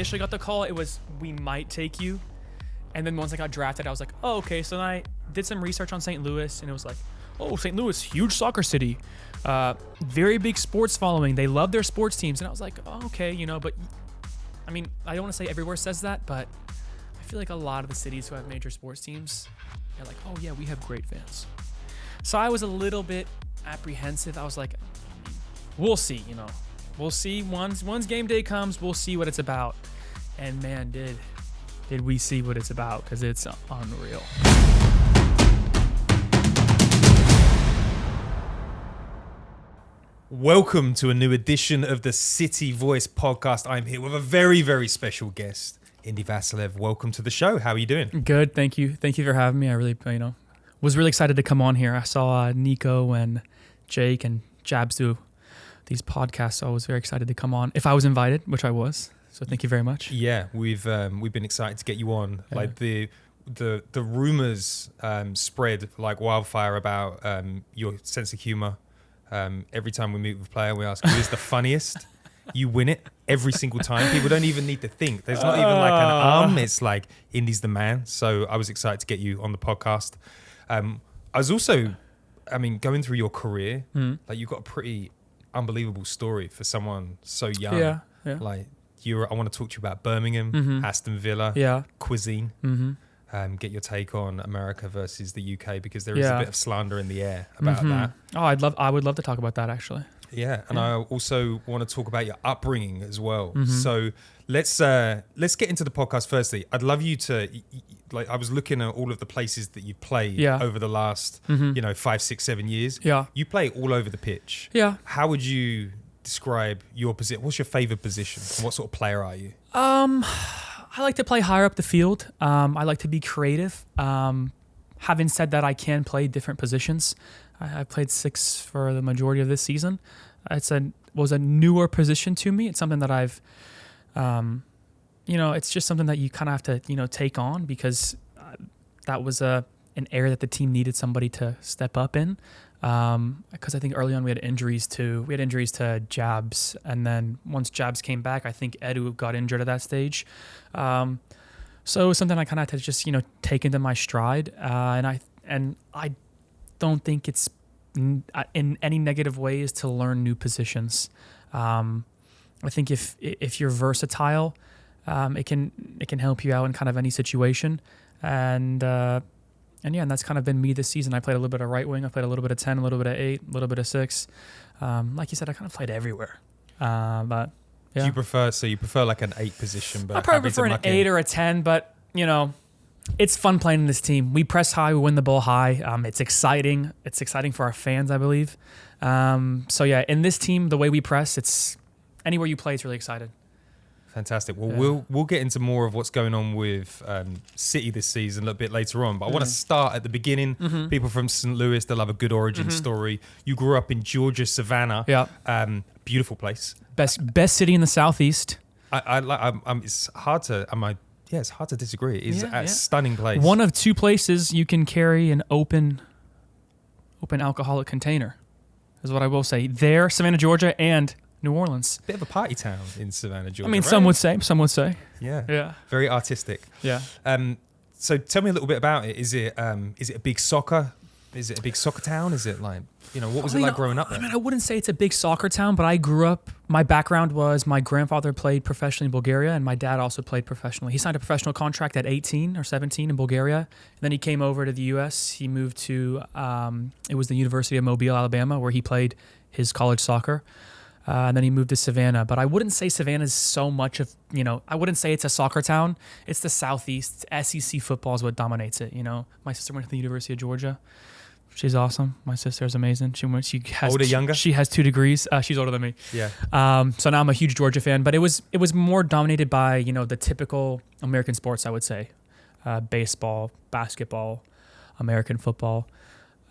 initially got the call, it was, we might take you. And then once I got drafted, I was like, oh, okay. So then I did some research on St. Louis, and it was like, oh, St. Louis, huge soccer city. Very big sports following. They love their sports teams. And I was like, oh, okay, you know, but I mean, I don't want to say everywhere says that, but I feel like a lot of the cities who have major sports teams, they're like, oh yeah, we have great fans. So I was a little bit apprehensive. I was like, we'll see, you know. We'll see. Once game day comes, we'll see what it's about. And man, did we see what it's about, because it's unreal. Welcome to a new edition of the City Voice podcast. I'm here with a very, very special guest, Indy Vassilev. Welcome to the show. How are you doing? Good, thank you. Thank you for having me. I really, was really excited to come on here. I saw Nico and Jake and Jabs do these podcasts, so I was very excited to come on. If I was invited, which I was, so thank you very much. Yeah, we've been excited to get you on. Yeah. Like the rumors spread like wildfire about your sense of humor. Every time we meet with a player, we ask who is the funniest. You win it every single time. People don't even need to think. There's not even like an It's like Indy's the man. So I was excited to get you on the podcast. I was also, going through your career, like you've got a pretty unbelievable story for someone so young. Yeah. Like I want to talk to you about Birmingham, Aston Villa, cuisine. Get your take on America versus the UK, because there is a bit of slander in the air about that. Oh, I would love to talk about that, actually. Yeah, and I also want to talk about your upbringing as well. So let's get into the podcast. Firstly, I'd love you to, like, I was looking at all of the places that you've played over the last, 5, 6, 7 years. Yeah, you play all over the pitch. Yeah. How would you describe your position? What's your favorite position? What sort of player are you? I like to play higher up the field. I like to be creative. Having said that, I can play different positions. I played 6 for the majority of this season. Was a newer position to me. It's something that I've, it's just something that you kind of have to, take on, because that was an area that the team needed somebody to step up in. Because I think early on we had injuries to Jabs, and then once Jabs came back, I think Edu got injured at that stage. So it was something I kind of had to just take into my stride, and I don't think it's in any negative ways to learn new positions. I think if you're versatile, it can help you out in kind of any situation, and that's kind of been me this season. I played a little bit of right wing. I played a little bit of 10, a little bit of 8, a little bit of 6. Like you said, I kind of played everywhere. But yeah. Do you prefer like an 8 position? But I probably prefer an 8 or a 10, but it's fun playing in this team. We press high, we win the ball high. It's exciting. It's exciting for our fans, I believe. So yeah, in this team, the way we press, it's anywhere you play, it's really excited. Fantastic. Well, we'll get into more of what's going on with City this season a little bit later on. But I want to start at the beginning. People from St. Louis, they'll have a good origin story. You grew up in Georgia, Savannah. Yeah. Beautiful place. Best city in the Southeast. It's hard to disagree. It's a stunning place. One of 2 places you can carry an open alcoholic container, is what I will say. There, Savannah, Georgia, and New Orleans. Bit of a party town in Savannah, Georgia. Right? Some would say. Yeah. Very artistic. Yeah. So tell me a little bit about it. Is it a big soccer? Is it a big soccer town? Is it like, what was it like growing up there? I wouldn't say it's a big soccer town, but I grew up, my background was my grandfather played professionally in Bulgaria, and my dad also played professionally. He signed a professional contract at 18 or 17 in Bulgaria, and then he came over to the U.S. He moved to, it was the University of Mobile, Alabama, where he played his college soccer. And then he moved to Savannah. But I wouldn't say Savannah is so much of, I wouldn't say it's a soccer town. It's the Southeast. SEC football is what dominates it, My sister went to the University of Georgia. She's awesome. My sister is amazing. She has older, younger? She has 2 degrees. She's older than me. Yeah. So now I'm a huge Georgia fan. But it was more dominated by, the typical American sports, I would say. Baseball, basketball, American football.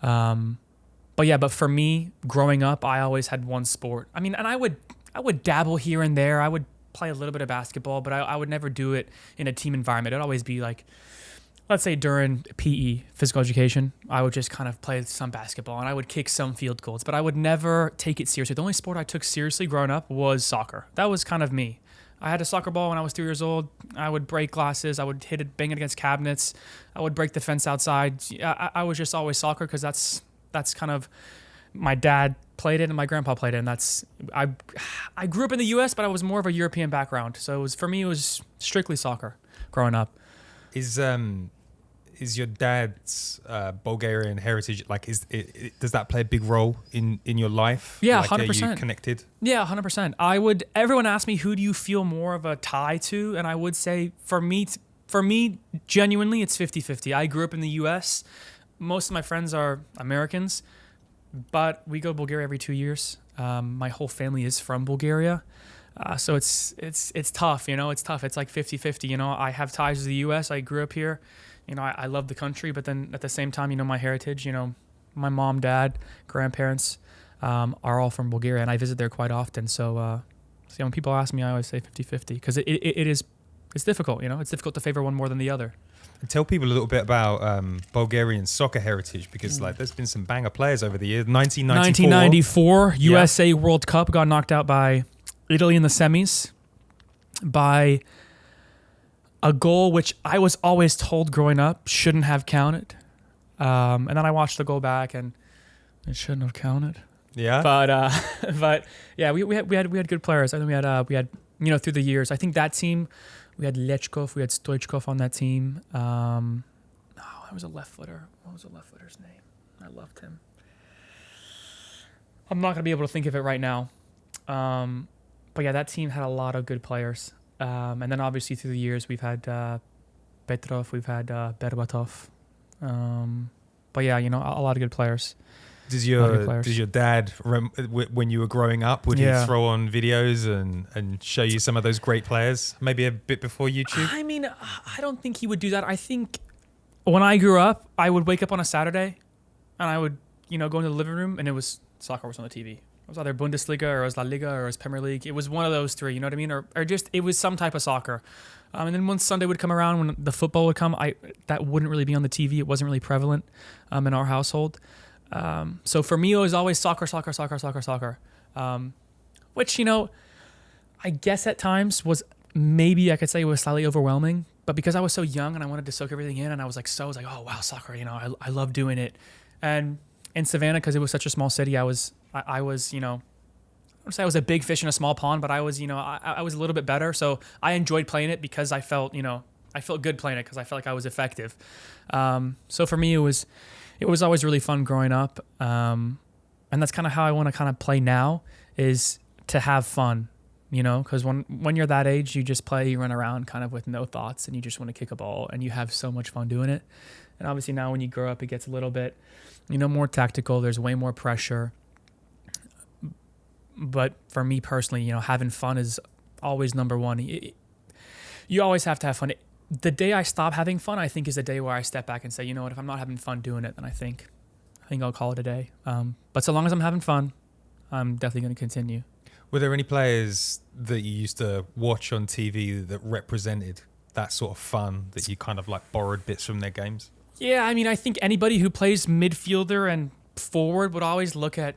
But for me, growing up, I always had one sport. And I would dabble here and there. I would play a little bit of basketball, but I would never do it in a team environment. It'd always be like, let's say during PE, physical education, I would just kind of play some basketball, and I would kick some field goals, but I would never take it seriously. The only sport I took seriously growing up was soccer. That was kind of me. I had a soccer ball when I was 3 years old. I would break glasses. I would hit it, bang it against cabinets. I would break the fence outside. I was just always soccer because that's kind of, my dad played it and my grandpa played it, and I grew up in the U.S., but I was more of a European background. So for me, it was strictly soccer growing up. Is your dad's Bulgarian heritage, like, does that play a big role in your life? Yeah, like, 100%. Are you connected? Yeah, 100%. Everyone asks me, who do you feel more of a tie to? And I would say for me, genuinely, it's 50-50. I grew up in the U.S. Most of my friends are Americans, but we go to Bulgaria every 2 years. My whole family is from Bulgaria. So it's tough, it's tough. It's like 50-50, I have ties to the U.S. I grew up here. I love the country, but then at the same time, my heritage, my mom, dad, grandparents are all from Bulgaria, and I visit there quite often. So when people ask me, I always say 50-50 because it's difficult, it's difficult to favor one more than the other. And tell people a little bit about Bulgarian soccer heritage, because there's been some banger players over the years. 1994 USA World Cup, got knocked out by Italy in the semis by a goal which I was always told growing up shouldn't have counted. And then I watched the goal back and it shouldn't have counted. Yeah. But yeah, we had good players. I think we had through the years. I think that team, we had Lechkov, we had Stoichkov on that team. I was a left footer. What was the left footer's name? I loved him. I'm not gonna be able to think of it right now. But yeah, that team had a lot of good players. And then obviously through the years, we've had Petrov, we've had Berbatov. But yeah, a lot of good players. Does your dad, when you were growing up, would he throw on videos and show you some of those great players? Maybe a bit before YouTube? I mean, I don't think he would do that. I think when I grew up, I would wake up on a Saturday and I would, go into the living room and soccer was on the TV. It was either Bundesliga or it was La Liga or it was Premier League. It was one of those three, you know what I mean? Or just, it was some type of soccer. And then once Sunday would come around, when the football would come, that wouldn't really be on the TV. It wasn't really prevalent in our household. So for me, it was always soccer. Which, I guess at times was, maybe I could say, was slightly overwhelming. But because I was so young and I wanted to soak everything in, and I was like, oh wow, soccer, I love doing it. And in Savannah, because it was such a small city, I was, I don't say I was a big fish in a small pond, but I was, I was a little bit better. So I enjoyed playing it because I felt good playing it because I felt like I was effective. So for me, it was always really fun growing up. And that's kind of how I want to kind of play now, is to have fun, because when you're that age, you just play, you run around kind of with no thoughts and you just want to kick a ball and you have so much fun doing it. And obviously now when you grow up, it gets a little bit, more tactical. There's way more pressure. But for me personally, having fun is always number one. You always have to have fun. The day I stop having fun, I think, is the day where I step back and say, what, if I'm not having fun doing it, then I think I'll call it a day. But so long as I'm having fun, I'm definitely going to continue. Were there any players that you used to watch on TV that represented that sort of fun, that you kind of like borrowed bits from their games? Yeah, I mean, I think anybody who plays midfielder and forward would always look at,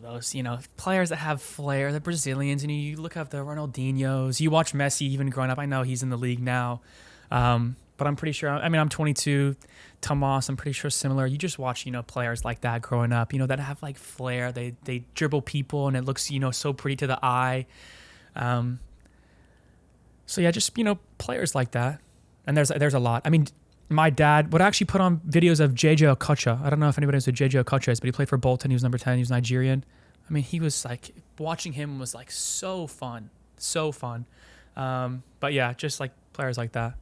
those, players that have flair, the Brazilians, and you look up the Ronaldinhos. You watch Messi even growing up. I know he's in the league now, but I'm pretty sure, I'm 22. Tomas, I'm pretty sure similar. You just watch, players like that growing up, that have like flair. They dribble people and it looks, so pretty to the eye. So yeah, just, players like that. And there's a lot. I mean, my dad would actually put on videos of JJ Okocha. I don't know if anybody knows who JJ Okocha is, but he played for Bolton. He was number 10. He was Nigerian. I mean, he was like, watching him was like so fun. But yeah, just like players like that.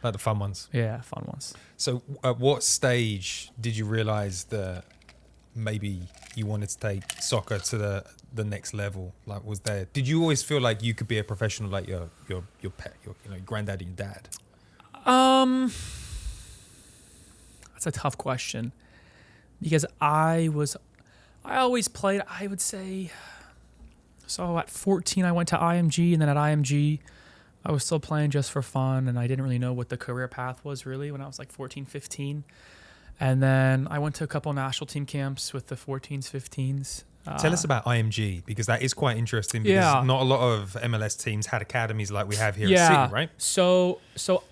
Like the fun ones. Yeah, fun ones. So at what stage did you realize that maybe you wanted to take soccer to the next level? Like, did you always feel like you could be a professional like your pet, your granddad and your dad? That's a tough question, because I always played, I would say, so at 14 I went to IMG, and then at IMG I was still playing just for fun, and I didn't really know what the career path was really when I was like 14, 15. And then I went to a couple national team camps with the 14s, 15s, Tell us about IMG, because that is quite interesting, because not a lot of MLS teams had academies like we have here at City, right? So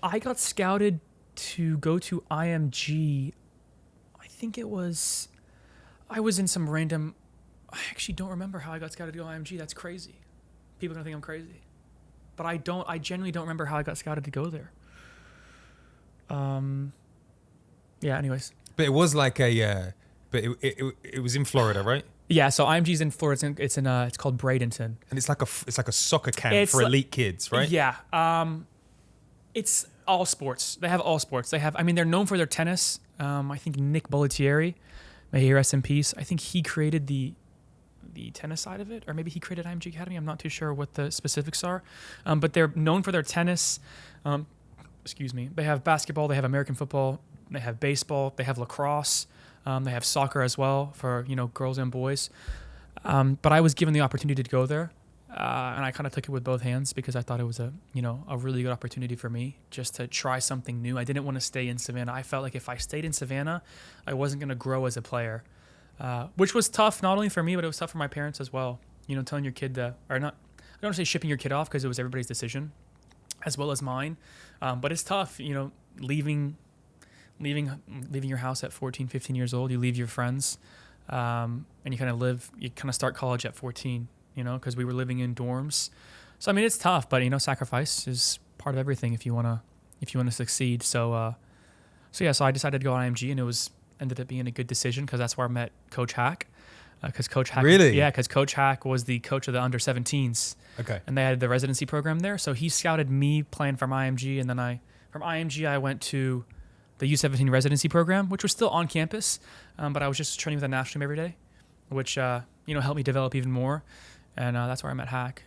I got scouted to go to IMG. I think it was, I was in some random, I actually don't remember how I got scouted to go to IMG. That's crazy. People are going to think I'm crazy. But I genuinely don't remember how I got scouted to go there. Yeah, anyways. But it was like it was in Florida, right? Yeah, so IMG's in Florida. It's called Bradenton. And it's like a soccer camp for elite kids, right? Yeah. It's all sports. They have all sports. They're known for their tennis. I think Nick Bollettieri, may he rest in peace. I think he created the tennis side of it, or maybe he created IMG Academy. I'm not too sure what the specifics are. But they're known for their tennis. Excuse me. They have basketball. They have American football. They have baseball. They have lacrosse. They have soccer as well for, girls and boys. But I was given the opportunity to go there. And I kind of took it with both hands because I thought it was a really good opportunity for me just to try something new. I didn't want to stay in Savannah. I felt like if I stayed in Savannah, I wasn't going to grow as a player, which was tough, not only for me, but it was tough for my parents as well. Telling your kid I don't want to say shipping your kid off because it was everybody's decision as well as mine. But it's tough, leaving your house at 14, 15 years old. You leave your friends, and you kind of start college at 14, because we were living in dorms. So, it's tough, but, sacrifice is part of everything if you want to succeed. So I decided to go on IMG, and it ended up being a good decision because that's where I met Coach Hack. Because Coach Hack, really? Yeah, because Coach Hack was the coach of the under 17s. Okay. And they had the residency program there. So he scouted me playing from IMG, and then from IMG I went to the U17 residency program, which was still on campus, but I was just training with the national team every day, which helped me develop even more, and that's where I met Hack.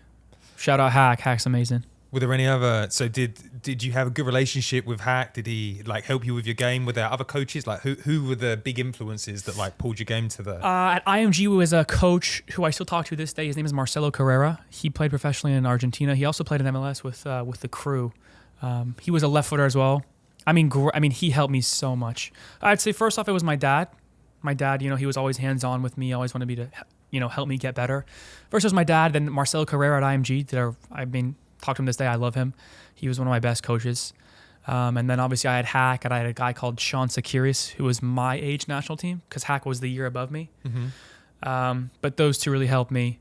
Shout out Hack. Hack's amazing. Were there any other? So did you have a good relationship with Hack? Did he help you with your game? Were there other coaches? Who were the big influences that pulled your game to the? At IMG was a coach who I still talk to this day. His name is Marcelo Carrera. He played professionally in Argentina. He also played in MLS with the Crew. He was a left footer as well. He helped me so much. I'd say first off, it was my dad. My dad, he was always hands-on with me. Always wanted me to, help me get better. First it was my dad, then Marcelo Carrera at IMG. Talk to him this day. I love him. He was one of my best coaches. And then obviously I had Hack, and I had a guy called Sean Sakiris, who was my age national team because Hack was the year above me. Mm-hmm. But those two really helped me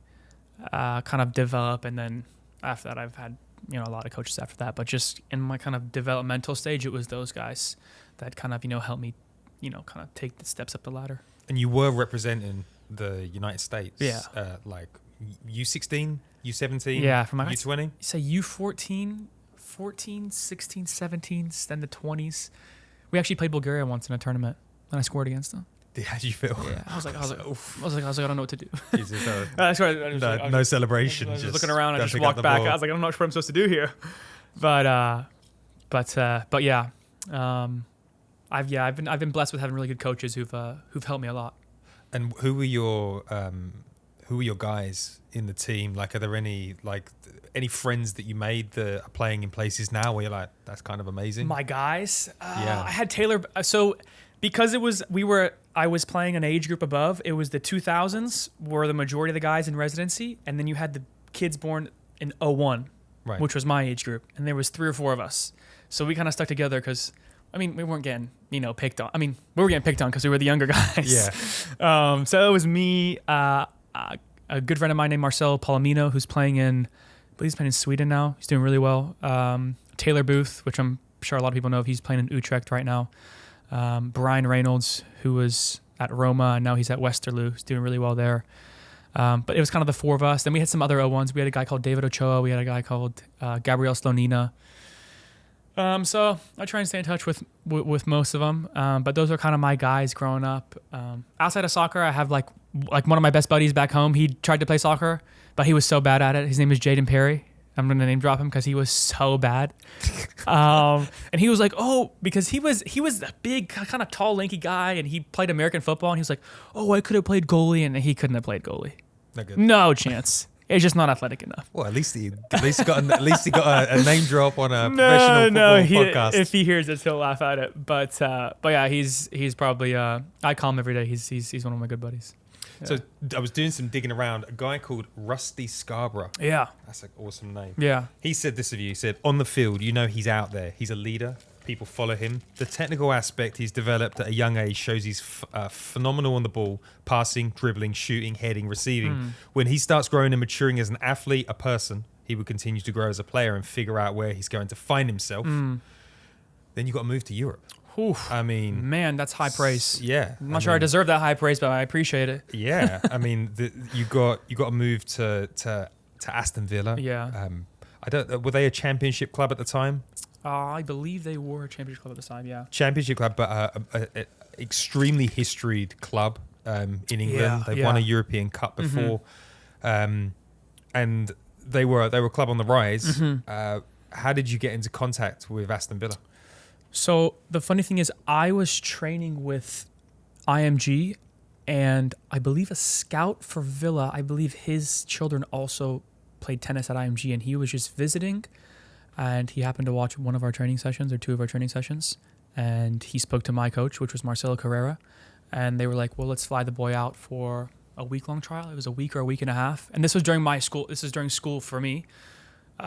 kind of develop. And then after that, I've had a lot of coaches after that, but just in my kind of developmental stage, it was those guys that kind of, helped me, kind of take the steps up the ladder. And you were representing the United States. Yeah. U16, U17, yeah, from U20? You say U14, 14, 16, 17s, then the 20s. We actually played Bulgaria once in a tournament, and I scored against them. How did you feel? Yeah, I was like, I don't know what to do. Jesus, no celebration. I was just looking around. I just walked back. I was like, I'm not sure what I'm supposed to do here. But yeah, I've been blessed with having really good coaches who've helped me a lot. And who were your guys in the team? Are there any friends that you made that are playing in places now where you're like, that's kind of amazing? My guys, yeah. I had Taylor. So because I was playing an age group above. It was the 2000s were the majority of the guys in residency, and then you had the kids born in 01, right, which was my age group, and there was 3 or 4 of us. So we kind of stuck together because, we weren't getting picked on. We were getting picked on because we were the younger guys. Yeah. So it was me, a good friend of mine named Marcelo Palomino, who's playing in Sweden now. He's doing really well. Taylor Booth, which I'm sure a lot of people know, he's playing in Utrecht right now. Brian Reynolds, who was at Roma, and now he's at Westerlo. He's doing really well there. But it was kind of the 4 of us. Then we had some other O1s. We had a guy called David Ochoa. We had a guy called Gabriel Slonina. So I try and stay in touch with most of them. But those are kind of my guys growing up. Outside of soccer, I have like one of my best buddies back home. He tried to play soccer, but he was so bad at it. His name is Jaden Perry. I'm going to name drop him because he was so bad. And he was like, because he was a big, kind of tall, lanky guy, and he played American football, and he was like, I could have played goalie, and he couldn't have played goalie. Not good. No chance. It's just not athletic enough. Well, at least he got a name drop on a professional football podcast. If he hears this, he'll laugh at it. But yeah, he's probably I call him every day. He's one of my good buddies. So I was doing some digging around. A guy called Rusty Scarborough. Yeah. That's an awesome name. Yeah. He said this of you. He said, on the field, he's out there. He's a leader. People follow him. The technical aspect he's developed at a young age shows he's phenomenal on the ball, passing, dribbling, shooting, heading, receiving. When he starts growing and maturing as an athlete, a person, he will continue to grow as a player and figure out where he's going to find himself. Then you've got to move to Europe. Oof. I mean... Man, that's high praise. Yeah. I'm not sure I deserve that high praise, but I appreciate it. Yeah. I mean, you got to move to Aston Villa. Yeah. Were they a championship club at the time? I believe they were a championship club at the time, yeah. Championship club, but a extremely historied club in England. They've won a European Cup before. And they were a club on the rise. How did you get into contact with Aston Villa? So the funny thing is I was training with IMG and I believe a scout for Villa, I believe his children also played tennis at IMG and he was just visiting. And he happened to watch one of our training sessions or two of our training sessions. And he spoke to my coach, which was Marcelo Carrera. And they were like, well, let's fly the boy out for a week-long trial. It was a week or a week and a half. And this was during my school. This is during school for me.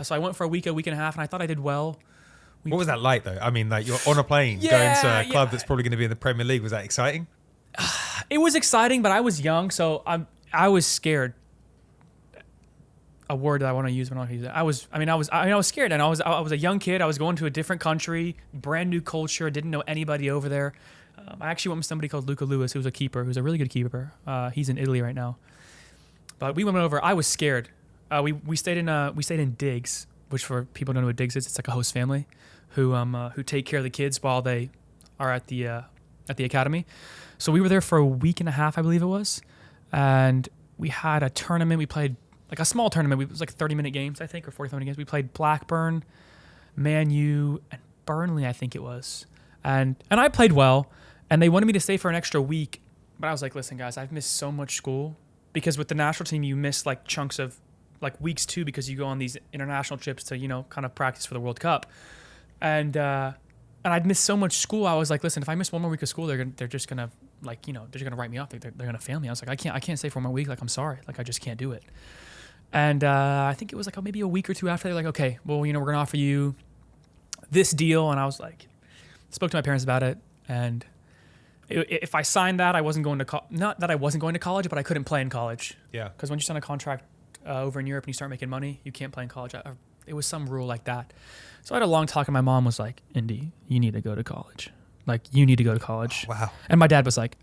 So I went for a week and a half, and I thought I did well. What was that like, though? I mean, like you're on a plane going to a club that's probably going to be in the Premier League. Was that exciting? It was exciting, but I was young, so I was scared. A word that I want to use when I use it. I was scared, and I was a young kid. I was going to a different country, brand new culture. Didn't know anybody over there. I actually went with somebody called Luca Lewis, who's a keeper, who's a really good keeper. He's in Italy right now. But we went over. I was scared. We stayed in Diggs, which for people who don't know what Diggs is, it's like a host family who take care of the kids while they are at the academy. So we were there for a week and a half, I believe it was, and we had a tournament. We played like a small tournament. It was like 30-minute games, I think, or 45-minute games. We played Blackburn, Man U, and Burnley, I think it was. And I played well, and they wanted me to stay for an extra week. But I was like, listen, guys, I've missed so much school. Because with the national team, you miss like chunks of like weeks too, because you go on these international trips to, kind of practice for the World Cup. And I'd missed so much school. I was like, listen, if I miss one more week of school, they're just going to like, they're just going to write me off. They're going to fail me. I was like, I can't stay for one more week. Like, I'm sorry. Like, I just can't do it. And I think it was like maybe a week or two after, they're like, okay, well, we're going to offer you this deal. And I was like, spoke to my parents about it. And if I signed that, I wasn't going to not that I wasn't going to college, but I couldn't play in college. Yeah. Because when you sign a contract over in Europe and you start making money, you can't play in college. It was some rule like that. So I had a long talk, and my mom was like, Indy, you need to go to college. Like, you need to go to college. Oh, wow. And my dad was like,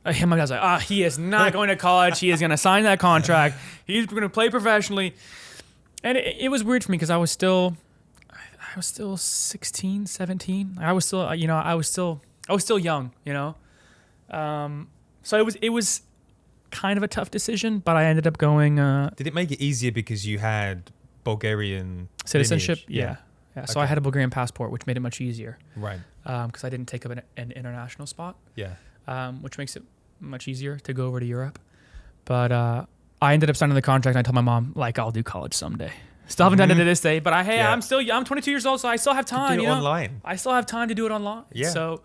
he is not going to college. He is going to sign that contract. He's going to play professionally. And it was weird for me because I was still 16, 17. I was still, I was still young, So it was kind of a tough decision, but I ended up going. Did it make it easier because you had Bulgarian citizenship? lineage? Yeah. So Okay. I had a Bulgarian passport, which made it much easier. Right. Because I didn't take up an international spot. Yeah. Which makes it much easier to go over to Europe. But I ended up signing the contract, and I told my mom, like, I'll do college someday. Still haven't done it to this day, but I'm 22 years old, so I still have time. Do it online. I still have time to do it online. Yeah. So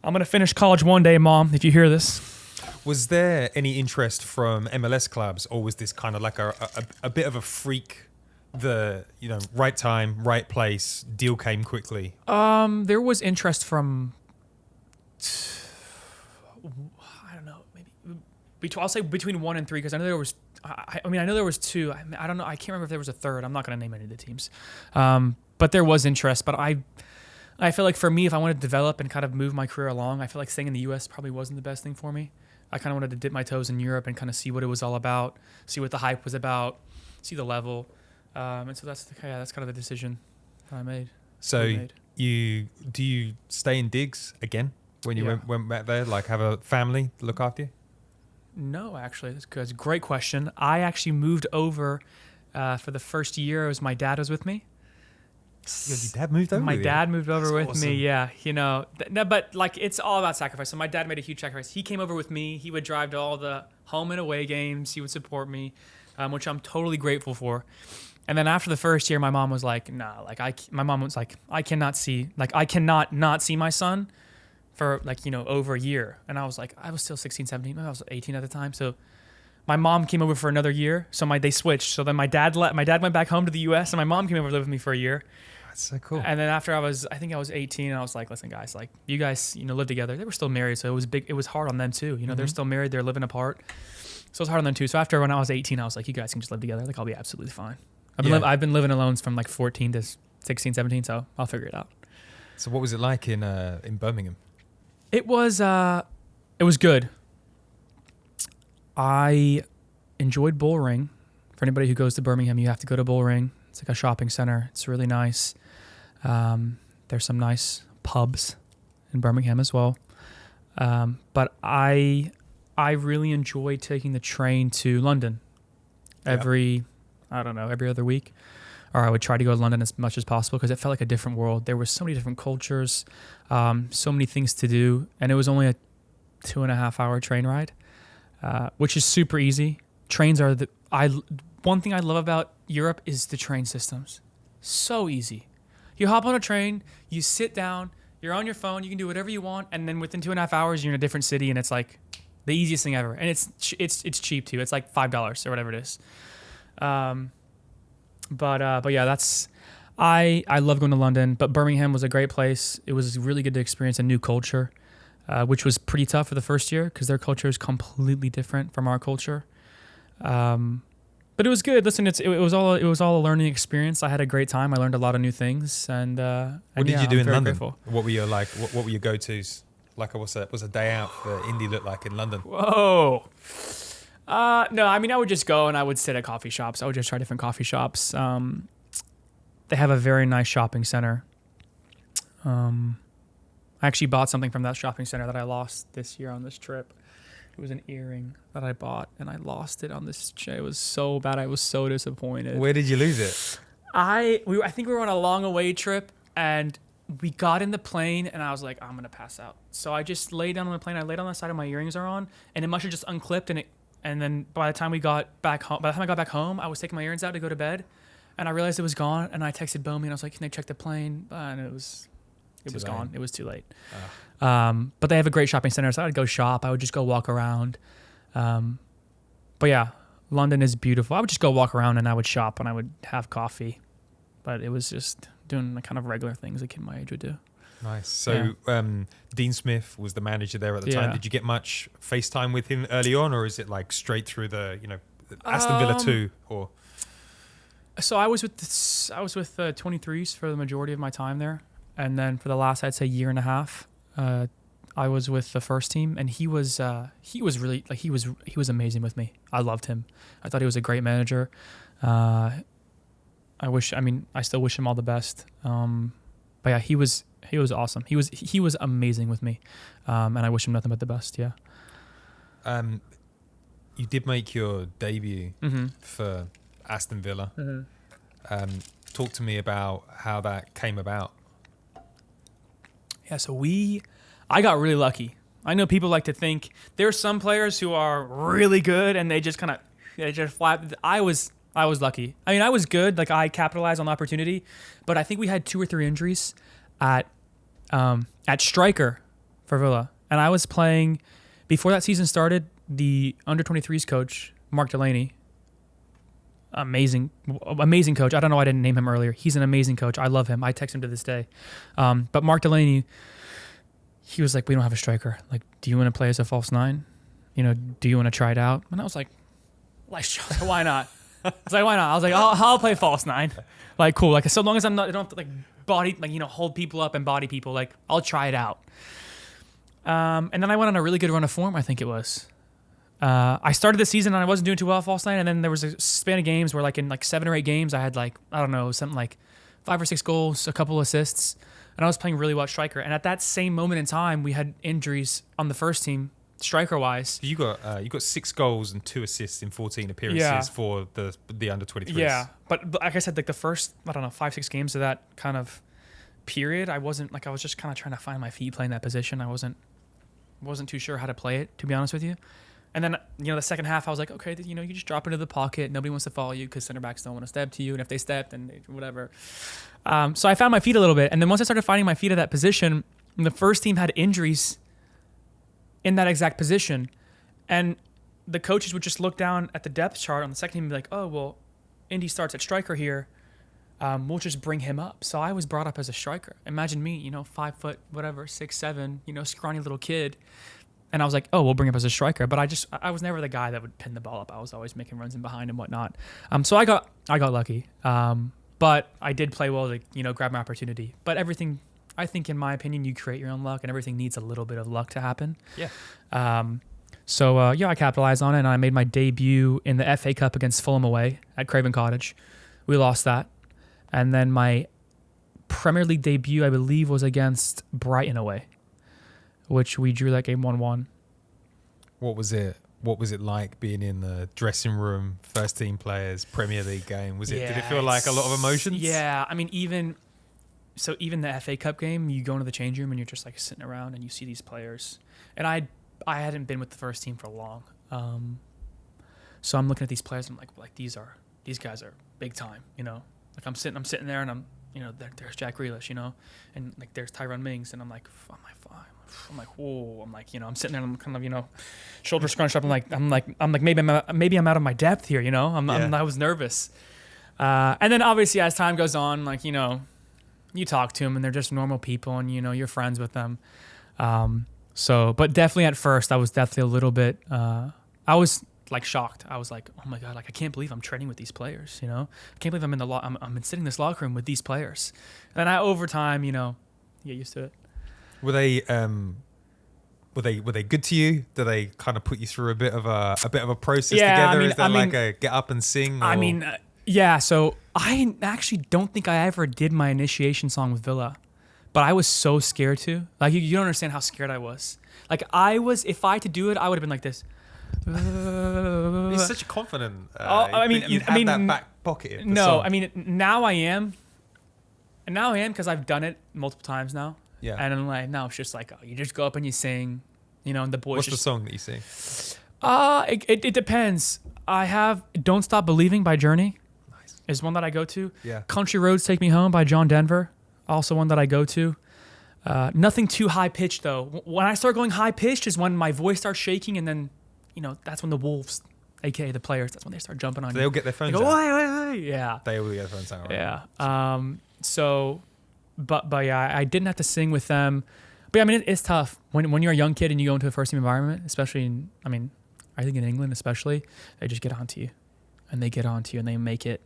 I'm gonna finish college one day, Mom. If you hear this. Was there any interest from MLS clubs, or was this kind of like a bit of a freak? Right time, right place, deal came quickly. There was interest from, I don't know, maybe I'll say between 1 and 3, because I know there was. I know there was 2. I don't know. I can't remember if there was a third. I'm not going to name any of the teams. But there was interest. But I feel like for me, if I wanted to develop and kind of move my career along, I feel like staying in the U.S. probably wasn't the best thing for me. I kind of wanted to dip my toes in Europe and kind of see what it was all about, see what the hype was about, see the level. And so that's kind of the decision I made. So do you stay in Diggs again when you went back there? Like have a family to look after you? No, actually, that's a great question. I actually moved over for the first year. It was my dad was with me. Your dad moved over. My dad moved over with awesome. me. Yeah, but like it's all about sacrifice. So my dad made a huge sacrifice. He came over with me. He would drive to all the home and away games. He would support me, which I'm totally grateful for. And then after the first year, my mom was like, "Nah." My mom was like, I cannot not see my son for over a year. And I was like, I was still 16, 17. I was 18 at the time. So my mom came over for another year, so they switched. So then my dad went back home to the U.S. and my mom came over to live with me for a year. That's so cool. And then after I think I was 18, and I was like, listen, guys, like you guys, live together. They were still married, so it was big. It was hard on them too. They're still married. They're living apart, so it's hard on them too. So after when I was 18, I was like, you guys can just live together. Like I'll be absolutely fine. I've been living alone from like 14 to 16, 17, so I'll figure it out. So what was it like in Birmingham? It was good. I enjoyed Bullring. For anybody who goes to Birmingham, you have to go to Bullring. It's like a shopping center. It's really nice. There's some nice pubs in Birmingham as well. But I really enjoy taking the train to London every other week. Or I would try to go to London as much as possible because it felt like a different world. There were so many different cultures, so many things to do. And it was only a 2.5 hour train ride, which is super easy. Trains are one thing I love about Europe is the train systems. So easy. You hop on a train, you sit down, you're on your phone, you can do whatever you want, and then within 2.5 hours you're in a different city, and it's like the easiest thing ever. And it's cheap too. It's like $5 or whatever it is. But yeah, I love going to London. But Birmingham was a great place. It was really good to experience a new culture, which was pretty tough for the first year because their culture is completely different from our culture. But it was good. Listen, it was all a learning experience. I had a great time. I learned a lot of new things. And what did you do in London? Grateful. What were your what were your go-tos? Like, what's a day out for Indy look like in London? Whoa. No, I mean, I would just go and I would sit at coffee shops. I would just try different coffee shops. They have a very nice shopping center. I actually bought something from that shopping center that I lost this year on this trip. It was an earring that I bought, and I lost it on this trip. It was so bad. I was so disappointed. Where did you lose it? I think we were on a long away trip, and we got in the plane, and I was like, I'm going to pass out. So I just lay down on the plane. I laid on the side of my earrings are on, and it must have just unclipped, and then by the time I got back home, I was taking my earrings out to go to bed, and I realized it was gone, and I texted Bomi, and I was like, can I check the plane? And it was gone. It was too late. But they have a great shopping center, so I would go shop. I would just go walk around. But yeah, London is beautiful. I would just go walk around and I would shop and I would have coffee. But it was just doing the kind of regular things a kid my age would do. Nice. So Dean Smith was the manager there at the time. Did you get much FaceTime with him early on, or is it like straight through the Aston Villa 2 or? So I was with 23s for the majority of my time there. And then for the last, I'd say, year and a half, I was with the first team, and he was really he was amazing with me. I loved him. I thought he was a great manager. I still wish him all the best. But yeah, he was awesome. He was amazing with me, and I wish him nothing but the best. Yeah. You did make your debut for Aston Villa. Talk to me about how that came about. Yeah, so I got really lucky. I know people like to think there's some players who are really good and they just flat. I was lucky. I mean, I was good. Like I capitalized on the opportunity, but I think we had 2 or 3 injuries at striker for Villa, and I was playing before that season started. The under-23s coach Mark Delaney, amazing coach. I don't know why I didn't name him earlier. He's an amazing coach. I love him. I text him to this day. But Mark Delaney, he was like, we don't have a striker. Like, do you want to play as a false 9? Do you want to try it out? And I was like, why not? I was like, why not? I was like, I'll play false 9. Like, cool. Like, so long as I don't have to like body, like, hold people up and body people. Like, I'll try it out. And then I went on a really good run of form, I think it was. I started the season and I wasn't doing too well at false 9, and then there was a span of games where like in like 7 or 8 games I had like, I don't know, something like 5 or 6 goals, a couple assists, and I was playing really well at striker. And at that same moment in time, we had injuries on the first team, striker wise. You got 6 goals and 2 assists in 14 appearances for the under 23s. Yeah, but like I said, like the first 5-6 games of that kind of period, I was just kind of trying to find my feet playing that position. I wasn't too sure how to play it, to be honest with you. And then, the second half, I was like, okay, you just drop into the pocket. Nobody wants to follow you because center backs don't want to step to you. And if they step, then whatever. So I found my feet a little bit. And then once I started finding my feet at that position, the first team had injuries in that exact position. And the coaches would just look down at the depth chart on the second team and be like, oh, well, Indy starts at striker here. We'll just bring him up. So I was brought up as a striker. Imagine me, 5 foot, whatever, 6'7", scrawny little kid. And I was like, oh, we'll bring him up as a striker. But I was never the guy that would pin the ball up. I was always making runs in behind and whatnot. So I got lucky. But I did play well to, grab my opportunity. But everything, I think, in my opinion, you create your own luck, and everything needs a little bit of luck to happen. Yeah. I capitalized on it, and I made my debut in the FA Cup against Fulham away at Craven Cottage. We lost that. And then my Premier League debut, I believe, was against Brighton away, which we drew that game 1-1. What was it? What was it like being in the dressing room, first team players, Premier League game? Did it feel like a lot of emotions? Yeah, I mean, even the FA Cup game, you go into the change room and you're just like sitting around and you see these players. And I hadn't been with the first team for long, so I'm looking at these players and I'm like these guys are big time, Like I'm sitting there and I'm there's Jack Grealish, and like there's Tyrone Mings, and I'm like whoa, I'm like I'm sitting there and I'm kind of shoulders scrunched up. I'm like maybe I'm out of my depth here, I was nervous, and then obviously as time goes on, like you talk to them and they're just normal people and you're friends with them, but definitely at first I was definitely a little bit I was like shocked. I was like, oh my god, like I can't believe I'm training with these players, I can't believe I'm in I'm sitting in this locker room with these players. And over time, you get used to it. Were they good to you? Did they kind of put you through a bit of a process together? Is there like a get up and sing? Or? So I actually don't think I ever did my initiation song with Villa, but I was so scared to. Like you don't understand how scared I was. Like if I had to do it, I would have been like this. He's such a confident. You have that back pocket. No, song. I mean now I am. And now I am because I've done it multiple times now. Yeah. And I'm like, no, it's just like you just go up and you sing, and the boys. What's the song that you sing? It depends. I have "Don't Stop Believing" by Journey. Nice. Is one that I go to. Yeah. "Country Roads Take Me Home" by John Denver. Also one that I go to. Nothing too high pitched though. When I start going high pitched is when my voice starts shaking, and then that's when the wolves, aka the players, that's when they start jumping on you. They'll get their phones they go, out. Oi. Yeah. They will get their phones out. Right? Yeah. But yeah, I didn't have to sing with them. But I mean, it's tough when you're a young kid and you go into a first team environment, especially I think in England especially, they just get onto you, and they get onto you and they make it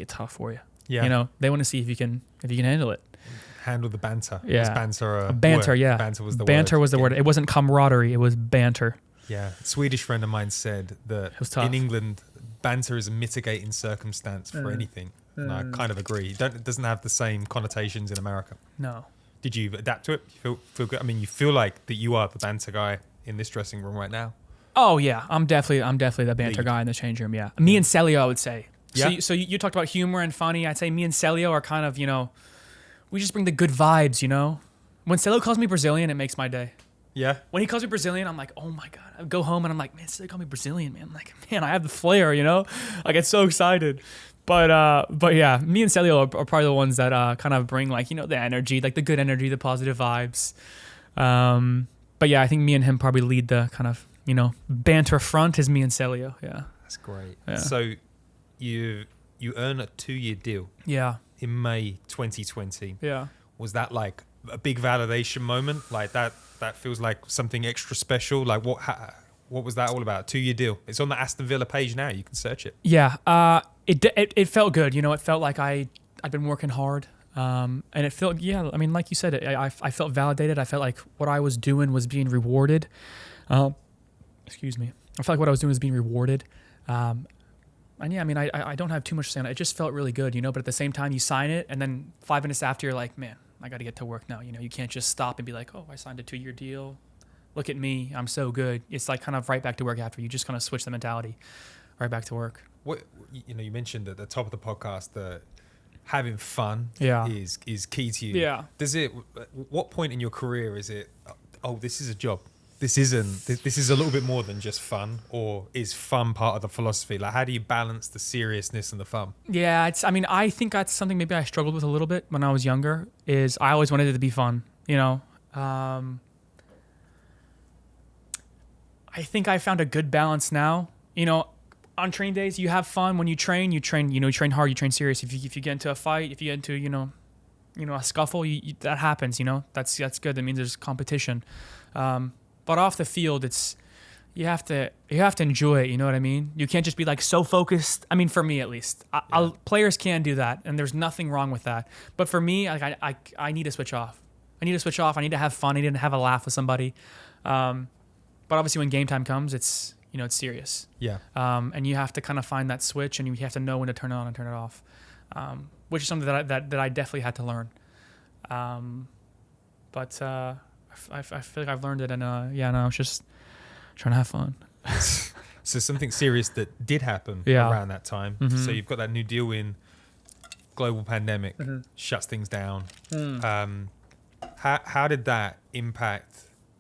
tough for you. Yeah. They want to see if you can handle it. Handle the banter. Yeah. Was banter banter. word? Yeah. Banter was the word. Banter was the word. It wasn't camaraderie. It was banter. Yeah. A Swedish friend of mine said that in England, banter is a mitigating circumstance for anything. And I kind of agree. It doesn't have the same connotations in America. No. Did you adapt to it? You feel good? I mean, you feel like that you are the banter guy in this dressing room right now. Oh yeah, I'm definitely the banter guy in the change room. Yeah, me and Celio, I would say. Yeah. So you talked about humor and funny. I'd say me and Celio are kind of we just bring the good vibes. When Celio calls me Brazilian, it makes my day. Yeah. When he calls me Brazilian, I'm like, oh my god. I go home and I'm like, man, Celio called me Brazilian, man. I'm like, man, I have the flair. I get so excited. But yeah, me and Celio are probably the ones that kind of bring the energy, like the good energy, the positive vibes. But yeah, I think me and him probably lead the kind of banter front is me and Celio. Yeah, that's great. Yeah. So you earn a 2-year deal. Yeah. In May 2020. Yeah. Was that like a big validation moment? Like that feels like something extra special. Like what was that all about? 2-year deal. It's on the Aston Villa page now. You can search it. Yeah. It felt good. It felt like I'd been working hard. And it felt, like you said, I felt validated. I felt like what I was doing was being rewarded. Excuse me. I felt like what I was doing was being rewarded. And yeah, I don't have too much to say on it. It just felt really good, but at the same time you sign it and then 5 minutes after you're like, man, I got to get to work now. You can't just stop and be like, oh, I signed a 2-year deal. Look at me. I'm so good. It's like kind of right back to work after. You just kind of switch the mentality right back to work. What you mentioned at the top of the podcast that having fun is key to you. Yeah. What point in your career is it, oh, this is a job? This is a little bit more than just fun, or is fun part of the philosophy? Like, how do you balance the seriousness and the fun? Yeah, I think that's something maybe I struggled with a little bit when I was younger, is I always wanted it to be fun, I think I found a good balance now. You know, on training days, you have fun when you train. You train, you train hard, you train serious. If you get into a fight, if you get into, a scuffle, that happens. That's good. That means there's competition. But off the field, you have to enjoy it. You know what I mean? You can't just be like so focused. I mean, for me at least, players can do that, and there's nothing wrong with that. But for me, like I need to switch off. I need to switch off. I need to have fun. I need to have a laugh with somebody. But obviously, when game time comes, it's serious. Yeah. And you have to kind of find that switch, and you have to know when to turn it on and turn it off, which is something that I definitely had to learn. But I feel like I've learned it, and no, it's just trying to have fun. So something serious that did happen around that time. Mm-hmm. So you've got that new deal in, global pandemic, shuts things down. How did that impact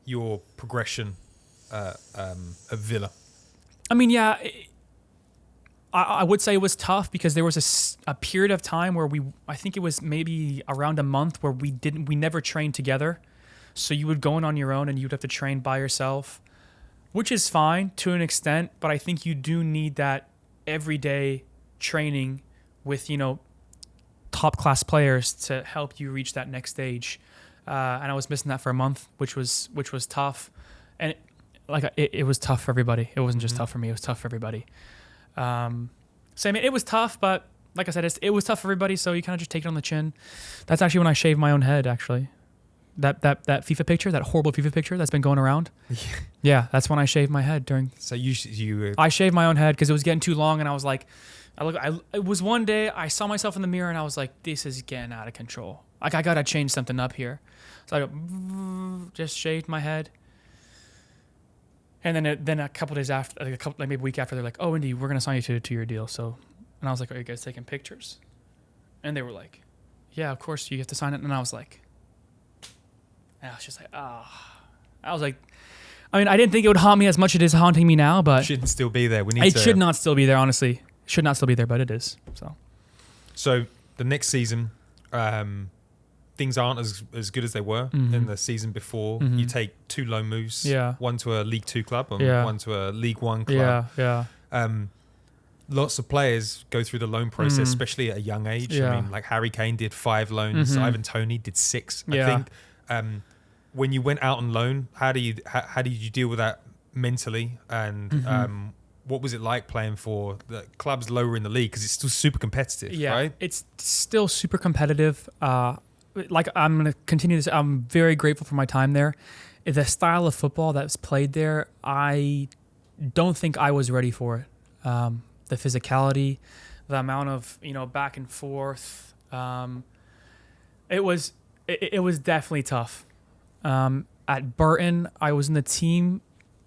your progression at Villa? I mean, I would say it was tough because there was a period of time where I think it was maybe around a month where we never trained together. So you would go in on your own and you'd have to train by yourself, which is fine to an extent, but I think you do need that everyday training with, top class players to help you reach that next stage. And I was missing that for a month, which was tough. And it was tough for everybody. It wasn't just tough for me. It was tough for everybody. So I mean, it was tough, but like I said, it was tough for everybody. So you kind of just take it on the chin. That's actually when I shaved my own head, actually. That FIFA picture, that horrible FIFA picture that's been going around. Yeah, that's when I shaved my head during. So you I shaved my own head because it was getting too long, and I was like, it was one day I saw myself in the mirror and I was like, this is getting out of control. Like I gotta change something up here. So I just shaved my head. And then a couple days after, maybe a week after, they're like, "Oh, Indy, we're gonna sign you to your deal." So, and I was like, "Are you guys taking pictures?" And they were like, "Yeah, of course you have to sign it." And I was like, just like, I was like, I mean, I didn't think it would haunt me as much as it is haunting me now, but it shouldn't still be there. It should not still be there. Honestly, it should not still be there, but it is. So the next season, things aren't as good as they were in the season before. You take 2 loan moves, one to a League 2 club and one to a League 1 club. Lots of players go through the loan process, especially at a young age. I mean, like Harry Kane did 5 loans, Ivan Toney did 6. I think when you went out on loan, how did you deal with that mentally? And what was it like playing for the clubs lower in the league? Because it's still super competitive, right? It's still super competitive. Like I'm going to continue this. I'm very grateful for my time there. The style of football that's played there, I don't think I was ready for it. The physicality, the amount of, back and forth. It was definitely tough. At Burton, I was in the team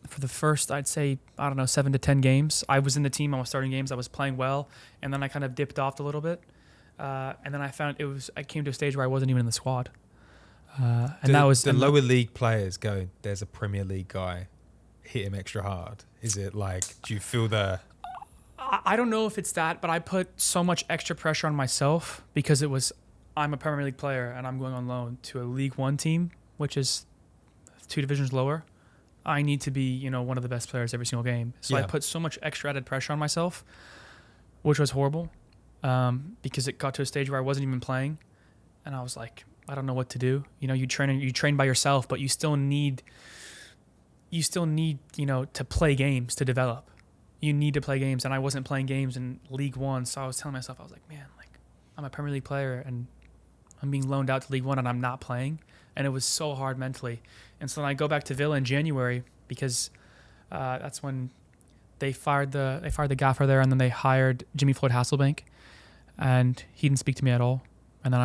for the first, I'd say, 7 to 10 games. I was in the team. I was starting games. I was playing well. And then I kind of dipped off a little bit. And then I found I came to a stage where I wasn't even in the squad. That was the lower league players go, there's a Premier League guy, hit him extra hard. Is it like, do you feel I don't know if it's that, but I put so much extra pressure on myself because I'm a Premier League player and I'm going on loan to a League 1 team, which is 2 divisions lower. I need to be, one of the best players every single game. So I put so much extra added pressure on myself, which was horrible. Because it got to a stage where I wasn't even playing, and I was like, I don't know what to do. You train by yourself, but you still need, to play games to develop. You need to play games, and I wasn't playing games in League 1, so I was telling myself, I was like, man, like I'm a Premier League player, and I'm being loaned out to League 1, and I'm not playing, and it was so hard mentally. And so then I go back to Villa in January because that's when they fired the gaffer there, and then they hired Jimmy Floyd Hasselbank. And he didn't speak to me at all. And then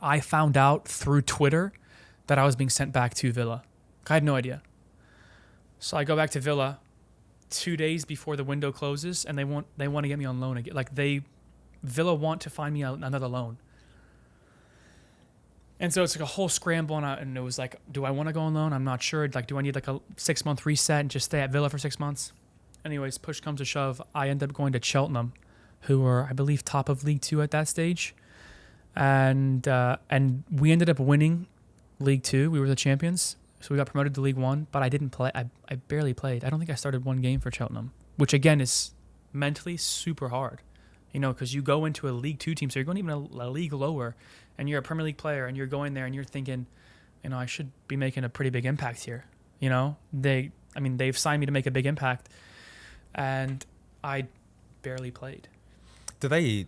I found out through Twitter that I was being sent back to Villa. I had no idea. So I go back to Villa 2 days before the window closes, and they want to get me on loan again. Like Villa want to find me another loan. And so it's like a whole scramble, and it was like, do I want to go on loan? I'm not sure. Like, do I need like a 6-month reset and just stay at Villa for 6 months? Anyways, push comes to shove. I end up going to Cheltenham, who were, I believe, top of League 2 at that stage. And we ended up winning League 2. We were the champions. So we got promoted to League One, but I didn't play. I barely played. I don't think I started one game for Cheltenham, which again is mentally super hard, because you go into a League Two team, so you're going even a league lower, and you're a Premier League player, and you're going there and you're thinking, I should be making a pretty big impact here. They've signed me to make a big impact, and I barely played. Do they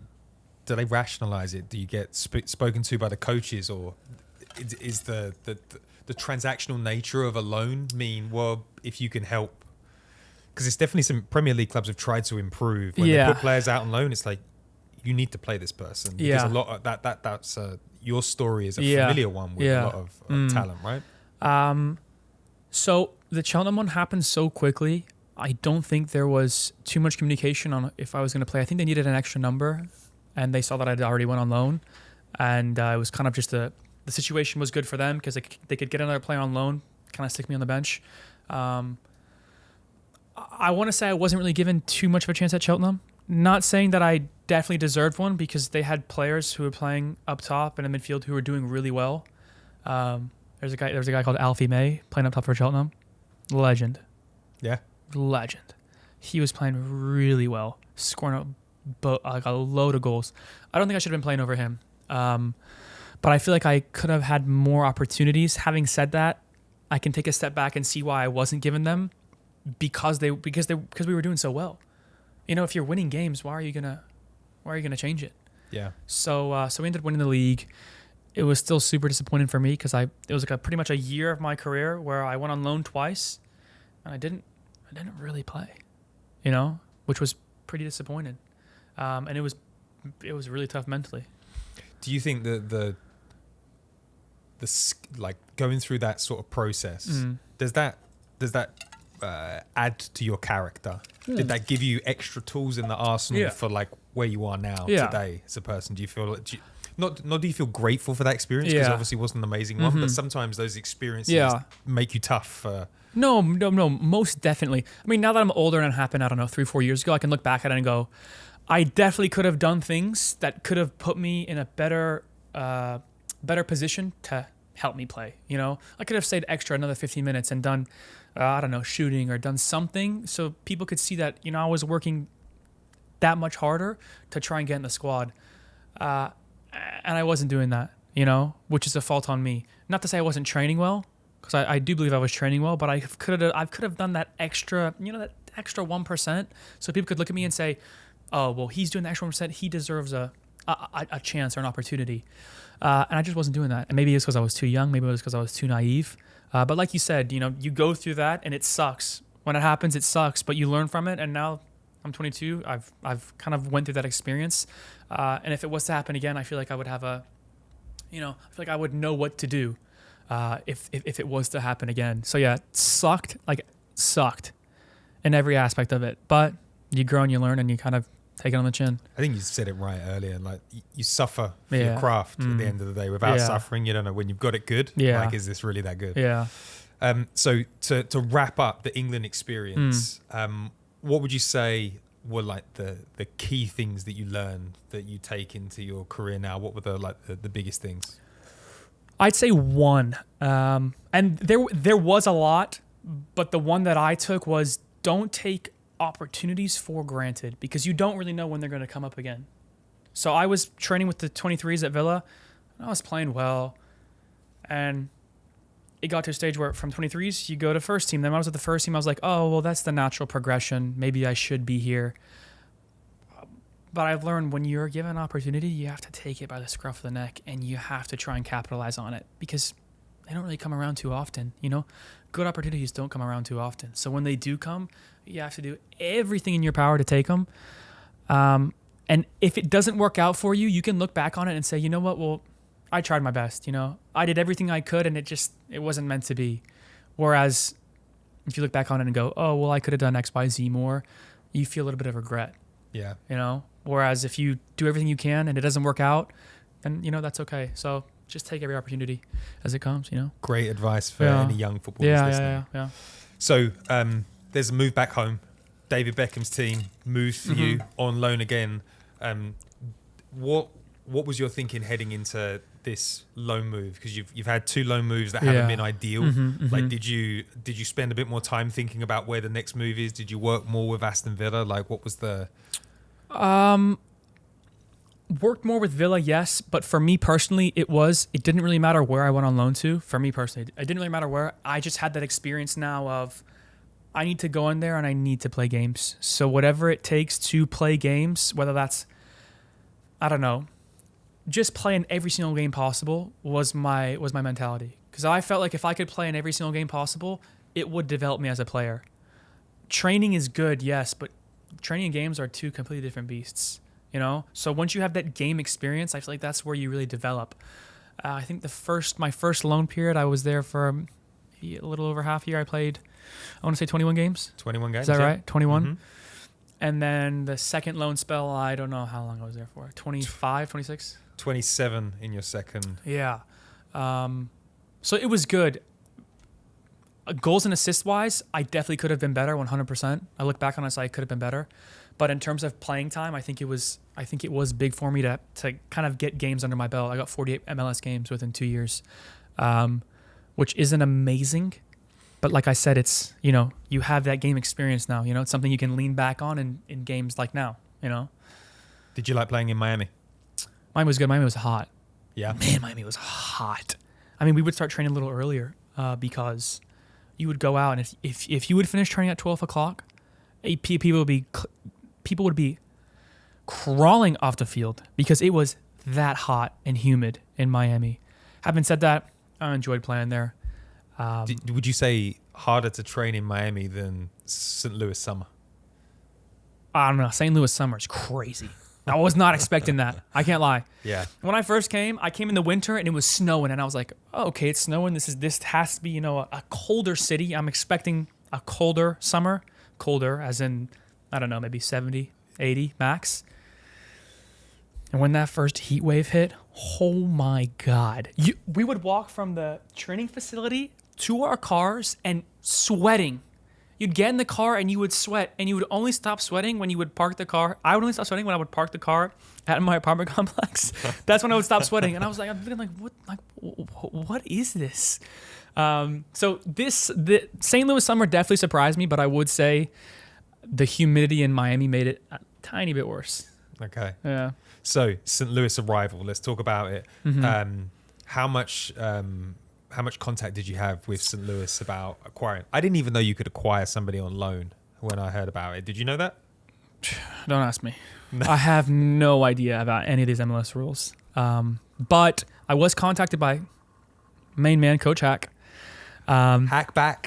rationalize it? Do you get spoken to by the coaches, or is the transactional nature of a loan mean, well, if you can help? Because it's definitely some Premier League clubs have tried to improve. When they put players out on loan, it's like, you need to play this person. Because a lot of that's your story is a familiar one with a lot of talent, right? So the Cheltenham one happened so quickly. I don't think there was too much communication on if I was going to play. I think they needed an extra number, and they saw that I'd already went on loan, and it was kind of just the situation was good for them because they could get another player on loan, kind of stick me on the bench. I want to say I wasn't really given too much of a chance at Cheltenham. Not saying that I definitely deserved one, because they had players who were playing up top and in midfield who were doing really well. There's a guy called Alfie May playing up top for Cheltenham. Legend. Yeah. Legend. He was playing really well, scoring a load of goals. I don't think I should have been playing over him. But I feel like I could have had more opportunities. Having said that, I can take a step back and see why I wasn't given them, because we were doing so well. If you're winning games, why are you gonna change it? Yeah. So we ended up winning the league. It was still super disappointing for me because it was like pretty much a year of my career where I went on loan twice, and I didn't really play, which was pretty disappointing, and it was really tough mentally. Do you think that the like going through that sort of process, does that add to your character? Did that give you extra tools in the arsenal for like where you are now today as a person? Do you feel like, do you feel grateful for that experience? Because obviously it wasn't an amazing one, but sometimes those experiences make you tough. No, most definitely. I mean, now that I'm older and it happened, I don't know, 3-4 years ago, I can look back at it and go, I definitely could have done things that could have put me in a better position to help me play. I could have stayed extra another 15 minutes and done, shooting or done something so people could see that, I was working that much harder to try and get in the squad. And I wasn't doing that, which is a fault on me. Not to say I wasn't training well, because I do believe I was training well, but I could have done that extra, that extra 1%, so people could look at me and say, oh, well, he's doing the extra 1%. He deserves a chance or an opportunity. And I just wasn't doing that. And maybe it's because I was too young. Maybe it was because I was too naive. But like you said, you go through that and it sucks. When it happens, it sucks, but you learn from it. And now I'm 22. I've kind of went through that experience. And if it was to happen again, I feel like I would have I feel like I would know what to do if it was to happen again. So yeah, it sucked in every aspect of it. But you grow and you learn and you kind of take it on the chin. I think you said it right earlier. Like, you suffer for your craft at the end of the day. Without suffering, you don't know when you've got it good. Yeah. Like, is this really that good? Yeah. So to wrap up the England experience, what would you say were like the key things that you learned that you take into your career now? What were the biggest things? I'd say one. And there was a lot, but the one that I took was, don't take opportunities for granted, because you don't really know when they're going to come up again. So I was training with the 23s at Villa, and I was playing well, and it got to a stage where from 23s you go to first team. Then when I was at the first team, I was like, oh, well, that's the natural progression. Maybe I should be here. But I've learned when you're given an opportunity, you have to take it by the scruff of the neck, and you have to try and capitalize on it, because they don't really come around too often. Good opportunities don't come around too often. So when they do come, you have to do everything in your power to take them. And if it doesn't work out for you, you can look back on it and say, you know what? Well, I tried my best. I did everything I could, and it wasn't meant to be. Whereas if you look back on it and go, oh, well, I could have done X, Y, Z more, you feel a little bit of regret. Yeah. Whereas if you do everything you can and it doesn't work out, then, that's okay. So just take every opportunity as it comes, Great advice for any young footballers listening. Yeah. So there's a move back home. David Beckham's team moves for you on loan again. What what was your thinking heading into this loan move? Because you've had 2 loan moves that haven't been ideal. Like, did you spend a bit more time thinking about where the next move is? Did you work more with Aston Villa? Like, what was the... Worked more with Villa, yes, but for me personally, it didn't really matter where I went on loan to. For me personally, it didn't really matter where. I just had that experience now of I need to go in there and I need to play games. So whatever it takes to play games, whether that's, I don't know, just play in every single game possible was my mentality. Because I felt like if I could play in every single game possible, it would develop me as a player. Training is good, yes, but training and games are 2 completely different beasts. You know, so once you have that game experience, I feel like that's where you really develop. I think my first loan period, I was there for a little over half a year. I played, I want to say 21 games. 21 games. Is that right? 21. And then the second loan spell, I don't know how long I was there for. 25, 26? 27 in your second. Yeah. So it was good. Goals and assists wise, I definitely could have been better, 100%. I look back on it and say I could have been better. But in terms of playing time, I think it was big for me to kind of get games under my belt. I got 48 MLS games within 2 years, which isn't amazing. But like I said, it's, you know, you have that game experience now. You know, it's something you can lean back on in games like now, you know. Did you like playing in Miami? Miami was good. Miami was hot. Yeah. Man, Miami was hot. I mean, we would start training a little earlier because you would go out, and if you would finish training at 12 o'clock, people would be crawling off the field because it was that hot and humid in Miami. Having said that, I enjoyed playing there. Would you say harder to train in Miami than St. Louis summer? I don't know. St. Louis summer is crazy. I was not expecting that. I can't lie. Yeah. When I first came, I came in the winter and it was snowing, and I was like, oh, okay, it's snowing. This has to be, you know, a colder city. I'm expecting a colder summer. Colder as in, I don't know, maybe 70, 80 max. And when that first heat wave hit, oh my God. We would walk from the training facility to our cars and sweating. You'd get in the car and you would sweat, and you would only stop sweating when you would park the car. I would only stop sweating when I would park the car at my apartment complex. That's when I would stop sweating. And I was like, I'm looking like, what is this? So the St. Louis summer definitely surprised me, but I would say the humidity in Miami made it a tiny bit worse. Okay. Yeah. So St. Louis arrival, let's talk about it. How much contact did you have with St. Louis about acquiring? I didn't even know you could acquire somebody on loan when I heard about it. Did you know that? Don't ask me. I have no idea about any of these MLS rules. But I was contacted by main man, Coach Hack. Hack back,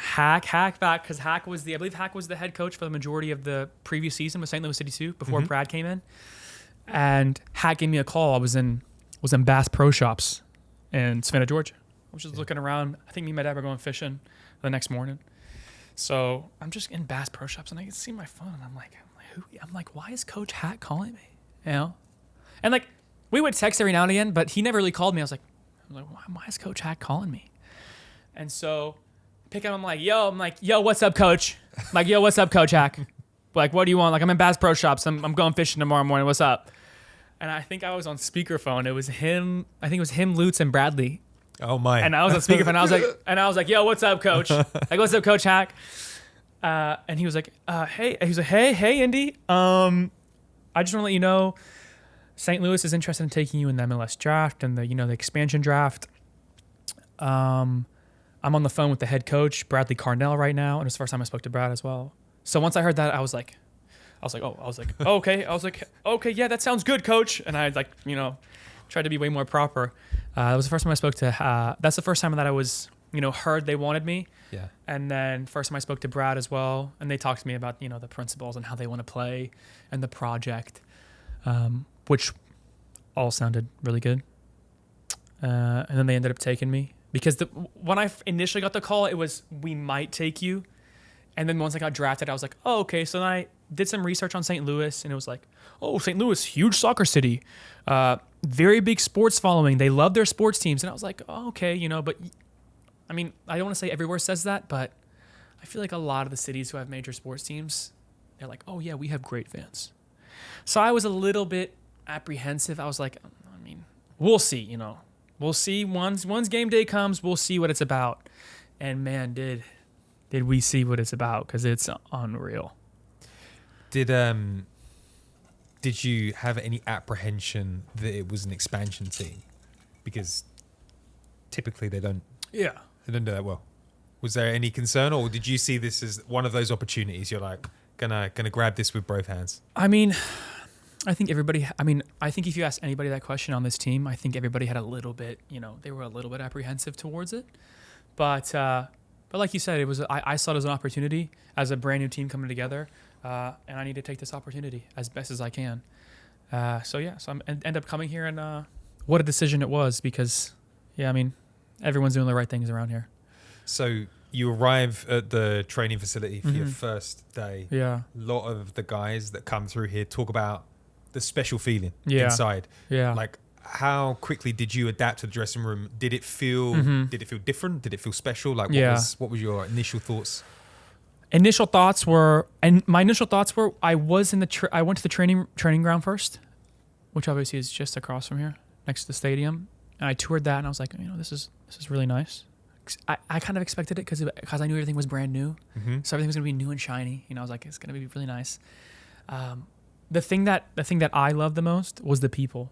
because I believe Hack was the head coach for the majority of the previous season with St. Louis City 2 before Brad came in. And Hack gave me a call. I was in Bass Pro Shops in Savannah, Georgia. I was just looking around. I think me and my dad were going fishing the next morning. So I'm just in Bass Pro Shops, and I can see my phone, and I'm like, why is Coach Hack calling me? You know? And like, we would text every now and again, but he never really called me. I was like, why is Coach Hack calling me? And so pick up, I'm like, yo, what's up, Coach? I'm like, yo, what's up, Coach Hack? Like, what do you want? Like, I'm in Bass Pro Shops. I'm going fishing tomorrow morning. What's up? And I think I was on speakerphone. It was him. I think it was him, Lutz, and Bradley. Oh my! And I was on speakerphone. And I was like, yo, what's up, Coach? Like, what's up, Coach Hack? And he was like, hey. He was like, hey, Indy. I just want to let you know, St. Louis is interested in taking you in the MLS draft and the expansion draft. I'm on the phone with the head coach, Bradley Carnell, right now, and it's the first time I spoke to Brad as well. So once I heard that, I was like, okay. Okay, yeah, that sounds good, Coach. And I tried to be way more proper. That was the first time I spoke to. That's the first time that I was, heard they wanted me. Yeah. And then first time I spoke to Brad as well, and they talked to me about the principles and how they want to play and the project, which all sounded really good. And then they ended up taking me. Because when I initially got the call, it was, we might take you. And then once I got drafted, I was like, oh, okay. So then I did some research on St. Louis, and it was like, oh, St. Louis, huge soccer city. Very big sports following. They love their sports teams. And I was like, oh, okay, but I mean, I don't want to say everywhere says that, but I feel like a lot of the cities who have major sports teams, they're like, oh, yeah, we have great fans. So I was a little bit apprehensive. I was like, we'll see. We'll see. Once game day comes, we'll see what it's about. And man, did we see what it's about? Because it's unreal. Did you have any apprehension that it was an expansion team? Because typically they don't. Yeah. They don't do that well. Was there any concern, or did you see this as one of those opportunities? You're like gonna grab this with both hands. I mean, I think if you ask anybody that question on this team, I think everybody had a little bit. They were a little bit apprehensive towards it, but like you said, it was. I saw it as an opportunity as a brand new team coming together, and I need to take this opportunity as best as I can. So I end up coming here, and what a decision it was, because everyone's doing the right things around here. So you arrive at the training facility for your first day. Yeah. A lot of the guys that come through here talk about the special feeling inside. Yeah. Like, how quickly did you adapt to the dressing room? Did it feel different? Did it feel special? Like, what was your initial thoughts? My initial thoughts were, I went to the training ground first, which obviously is just across from here, next to the stadium. And I toured that, and I was like, this is really nice. I kind of expected it because I knew everything was brand new, so everything was gonna be new and shiny. I was like, it's gonna be really nice. The thing that I loved the most was the people.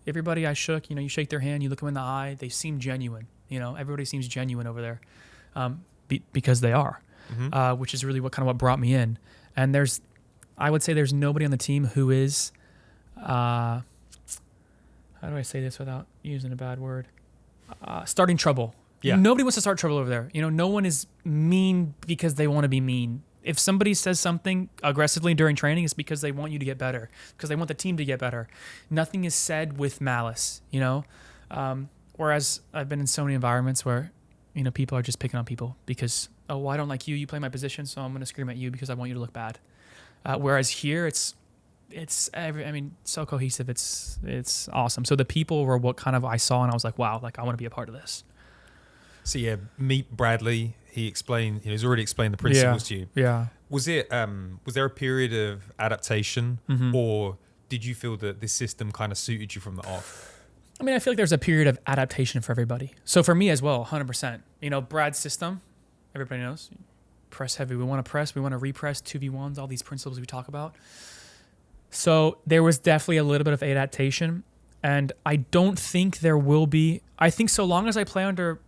Everybody I shook, you shake their hand, you look them in the eye, they seem genuine. Everybody seems genuine over there, because they are, which is really what brought me in. And I would say there's nobody on the team who is, how do I say this without using a bad word? Starting trouble. Yeah. Nobody wants to start trouble over there. No one is mean because they want to be mean. If somebody says something aggressively during training, it's because they want you to get better, because they want the team to get better. Nothing is said with malice, whereas I've been in so many environments where, people are just picking on people because, oh, well, I don't like you. You play my position, so I'm going to scream at you because I want you to look bad. Whereas here, it's so cohesive. It's awesome. So the people were what I saw, and I was like, wow, I want to be a part of this. So meet Bradley. He's already explained the principles to you. Yeah. Was there a period of adaptation, or did you feel that this system kind of suited you from the off? I feel like there's a period of adaptation for everybody. So for me as well, 100%. Brad's system, everybody knows, press heavy. We want to press. We want to repress 2v1s. All these principles we talk about. So there was definitely a little bit of adaptation, and I don't think there will be. I think so long as I play under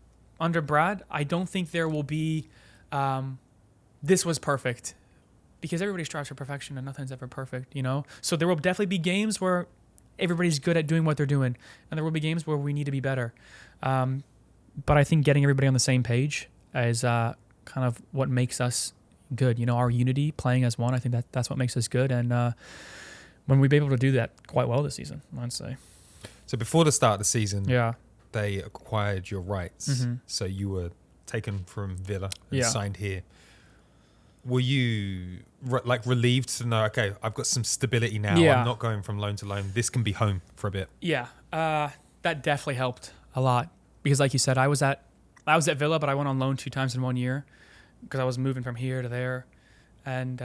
Brad, I don't think there will be, this was perfect, because everybody strives for perfection and nothing's ever perfect, So there will definitely be games where everybody's good at doing what they're doing, and there will be games where we need to be better. But I think getting everybody on the same page is kind of what makes us good. Our unity, playing as one, I think that's what makes us good. And when we've been able to do that quite well this season, I'd say. So before the start of the season, yeah, they acquired your rights. So you were taken from Villa and signed here. Were you relieved to know, okay, I've got some stability now. Yeah. I'm not going from loan to loan. This can be home for a bit. Yeah, that definitely helped a lot, because like you said, I was at Villa, but I went on loan 2 times in 1 year because I was moving from here to there. And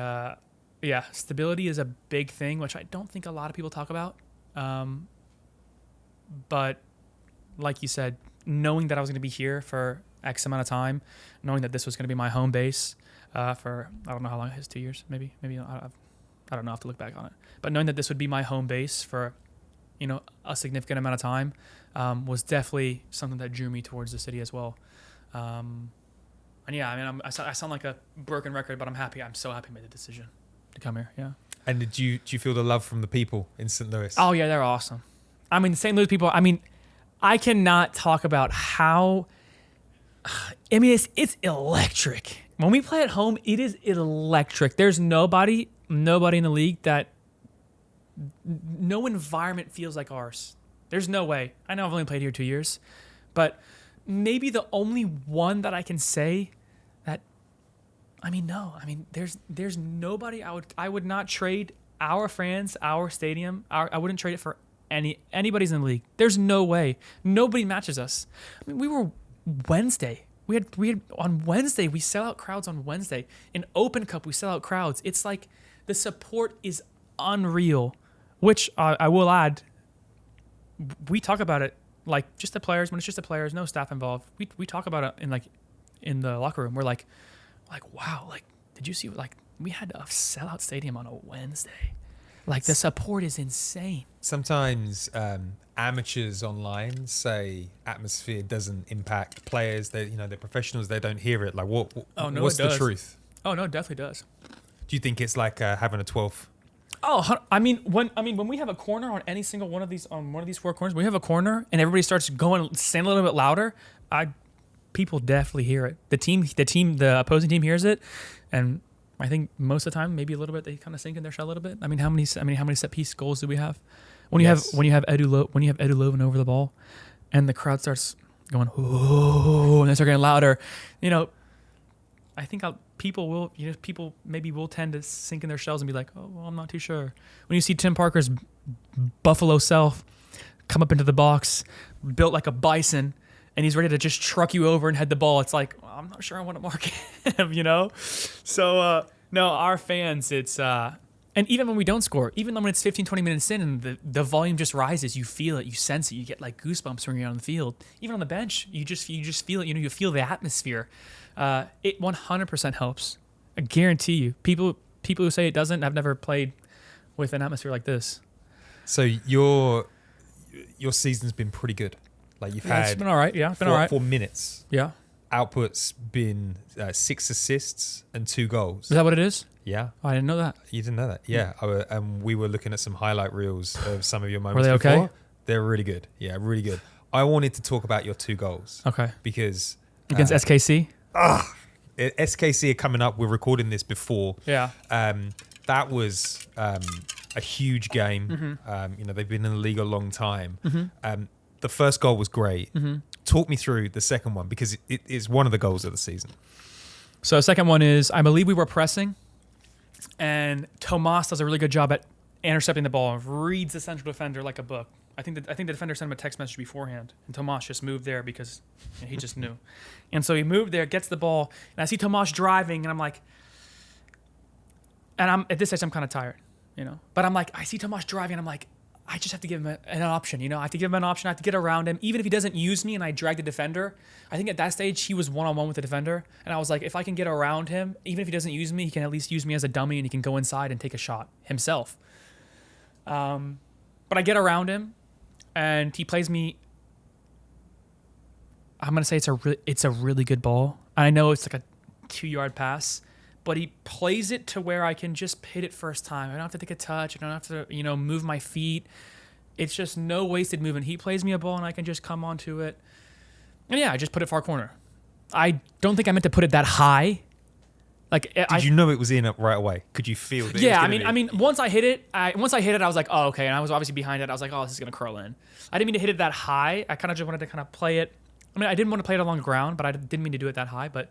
stability is a big thing, which I don't think a lot of people talk about. But like you said, knowing that I was going to be here for X amount of time, knowing that this was going to be my home base for, I don't know how long it is, 2 years, maybe I don't know, I have to look back on it. But knowing that this would be my home base for, a significant amount of time was definitely something that drew me towards the city as well. I sound like a broken record, but I'm happy. I'm so happy I made the decision to come here. Yeah. And did you feel the love from the people in St. Louis? Oh yeah, they're awesome. The St. Louis people, I cannot talk about how, it's electric. When we play at home, it is electric. There's nobody in the league no environment feels like ours. There's no way. I know I've only played here 2 years, but maybe the only one that I can say that, there's nobody. I would not trade our fans, our stadium. I wouldn't trade it for anybody's in the league. There's no way. Nobody matches us. We were Wednesday. We had on Wednesday, we sell out crowds on Wednesday. In Open Cup, we sell out crowds. It's like the support is unreal, which I will add, we talk about it like just the players. When it's just the players, no staff involved. We talk about it in the locker room. We're like wow, like did you see we had a sellout stadium on a Wednesday. Like the support is insane. Sometimes amateurs online say atmosphere doesn't impact players. They're professionals. They don't hear it. Like what's the truth? Oh no, it definitely does. Do you think it's like having a 12th? Oh, when we have a corner on any single one of these 4 corners, we have a corner and everybody starts saying a little bit louder. People definitely hear it. The opposing team hears it, and I think most of the time, maybe a little bit, they kind of sink in their shell a little bit. I mean, how many set piece goals do we have? When you have Edu Lovin over the ball, and the crowd starts going, "Ooh," and they start getting louder, I think people maybe will tend to sink in their shells and be like, "Oh, well, I'm not too sure." When you see Tim Parker's Buffalo self come up into the box, built like a bison, and he's ready to just truck you over and head the ball, it's like, well, I'm not sure I want to mark him, So, no, our fans, it's... and even when we don't score, even when it's 15, 20 minutes in and the volume just rises, you feel it, you sense it, you get like goosebumps when you're on the field. Even on the bench, you just feel it, you feel the atmosphere. It 100% helps. I guarantee you. People who say it doesn't, have never played with an atmosphere like this. So your season's been pretty good. Like you've had... It's been all right, yeah. It's been all right. 4 minutes. Yeah. Output's been 6 assists and 2 goals. Is that what it is? Yeah. Oh, I didn't know that. You didn't know that? Yeah. And we were looking at some highlight reels of some of your moments. Were they before. okay? They're really good. Yeah, really good. I wanted to talk about your 2 goals. Okay. Because... Against SKC? SKC are coming up. We're recording this before. Yeah. That was a huge game. Mm-hmm. They've been in the league a long time. Mm-hmm. The first goal was great. Mm-hmm. Talk me through the second one, because it is one of the goals of the season. So second one is, I believe we were pressing, and Tomas does a really good job at intercepting the ball and reads the central defender like a book. I think the defender sent him a text message beforehand, and Tomas just moved there because he just knew. And so he moved there, gets the ball, and I see Tomas driving, and I'm like, and at this stage I'm kind of tired, but I'm like, I see Tomas driving, and I'm like, I just have to give him an option, I have to give him an option. I have to get around him, even if he doesn't use me and I drag the defender. I think at that stage he was one-on-one with the defender, and I was like, if I can get around him, even if he doesn't use me, he can at least use me as a dummy, and he can go inside and take a shot himself. But I get around him, and he plays me. I'm gonna say it's a really good ball. I know it's like a 2-yard pass, but he plays it to where I can just hit it first time. I don't have to take a touch. I don't have to, move my feet. It's just no wasted movement. He plays me a ball, and I can just come onto it. And yeah, I just put it far corner. I don't think I meant to put it that high. Like, did you know it was in right away? Could you feel that? Yeah, I mean, once I hit it, I was like, oh, okay. And I was obviously behind it. I was like, oh, this is gonna curl in. I didn't mean to hit it that high. I kind of just wanted to kind of play it. I mean, I didn't want to play it along the ground, but I didn't mean to do it that high. But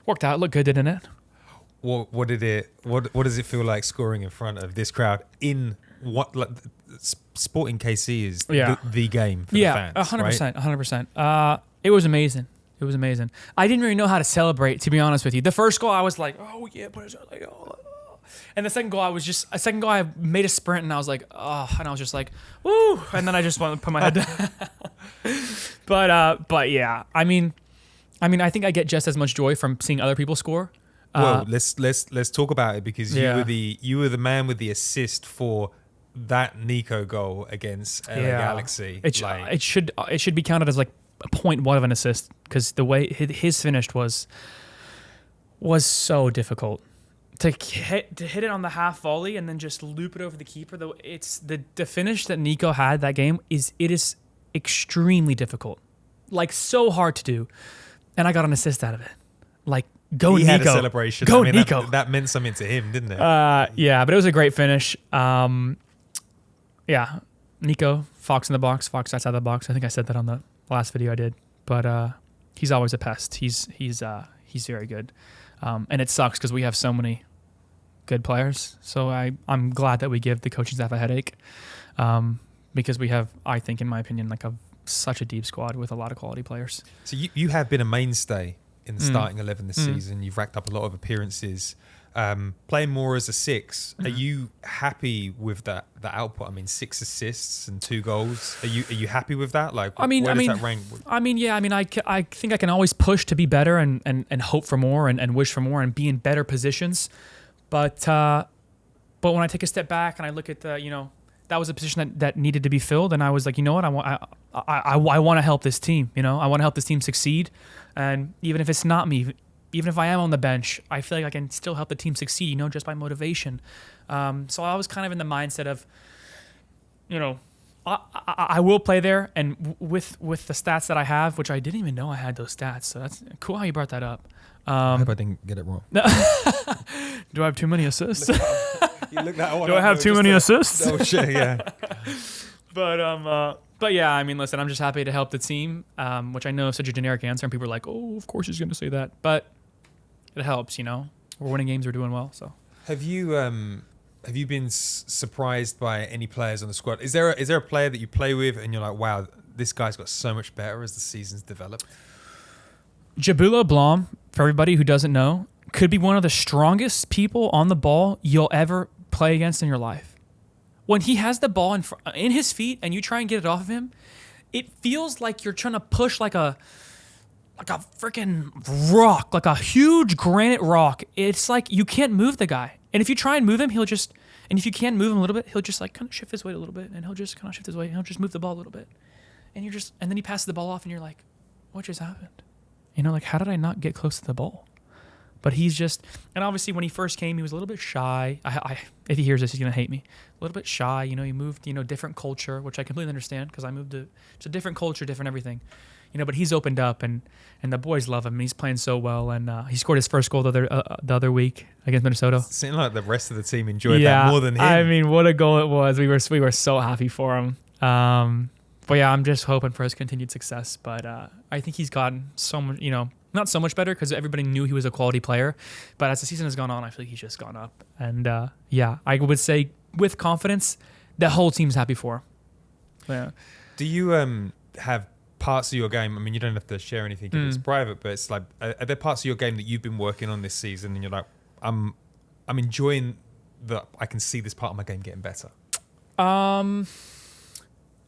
worked out. It looked good, didn't it? What does it feel like scoring in front of this crowd in what Sporting KC is the game for the fans? 100%, 100%. It was amazing. It was amazing. I didn't really know how to celebrate, to be honest with you. The first goal, I was like, oh yeah, but it's like, oh. And the second goal, I made a sprint, and I was like, oh, and I was just like, woo, and then I just wanted to put my head down. But yeah, I mean, I think I get just as much joy from seeing other people score. Well, let's talk about it, because you were the man with the assist for that Nico goal against LA Galaxy. It should be counted as like a 0.1 of an assist, because the way his finish was so difficult to hit it on the half volley and then just loop it over the keeper. Though it's the finish that Nico had that game is extremely difficult, like so hard to do, and I got an assist out of it. Like, go he Nico! Had a celebration. Go Nico! That meant something to him, didn't it? Yeah, but it was a great finish. Yeah, Nico, Fox in the box, Fox outside the box. I think I said that on the last video I did, but he's always a pest. He's very good, and it sucks because we have so many good players. So I'm glad that we give the coaching staff a headache, because we have, I think, in my opinion, like such a deep squad with a lot of quality players. So you have been a mainstay in the starting 11 this season. You've racked up a lot of appearances. Playing more as a six, are you happy with that output? I mean, 6 assists and 2 goals. Are you happy with that? Like, where does that rank? I think I can always push to be better and hope for more and wish for more and be in better positions. But when I take a step back and I look at that was a position that needed to be filled, and I was like, you know what, I want to help this team. I want to help this team succeed, and even if it's not me, even if I am on the bench, I feel like I can still help the team succeed. Just by motivation. So I was kind of in the mindset of, I will play there, and with the stats that I have, which I didn't even know I had those stats. So that's cool how you brought that up. I hope I didn't get it wrong. Do I have too many assists? Do I have too many assists? Oh shit, yeah. But yeah, I mean, listen, I'm just happy to help the team, which I know is such a generic answer, and people are like, oh, of course he's going to say that, but it helps. We're winning games, we're doing well. So have you been surprised by any players on the squad? Is there a player that you play with and you're like, wow, this guy's got so much better as the season's developed? Jabulo Blom, for everybody who doesn't know, could be one of the strongest people on the ball you'll ever play against in your life. When he has the ball in his feet and you try and get it off of him, it feels like you're trying to push like a freaking rock, like a huge granite rock. It's like you can't move the guy. And if you try and move him, and if you can move him a little bit, he'll just like kind of shift his weight a little bit, and he'll just kind of shift his weight, and he'll just move the ball a little bit. And then he passes the ball off, and you're like, what just happened? Like, how did I not get close to the ball? But and obviously when he first came, he was a little bit shy. If he hears this, he's going to hate me. A little bit shy. He moved, different culture, which I completely understand because I moved to a different culture, different everything. But he's opened up and the boys love him. And he's playing so well. And he scored his first goal the other week against Minnesota. It seemed like the rest of the team enjoyed that more than him. I mean, what a goal it was. We were so happy for him. But yeah, I'm just hoping for his continued success. But I think he's gotten so much, not so much better because everybody knew he was a quality player. But as the season has gone on, I feel like he's just gone up. And yeah, I would say with confidence, the whole team's happy for him. Yeah. Do you have parts of your game? I mean, you don't have to share anything if it's private, but it's like, are there parts of your game that you've been working on this season and you're like, I'm enjoying I can see this part of my game getting better?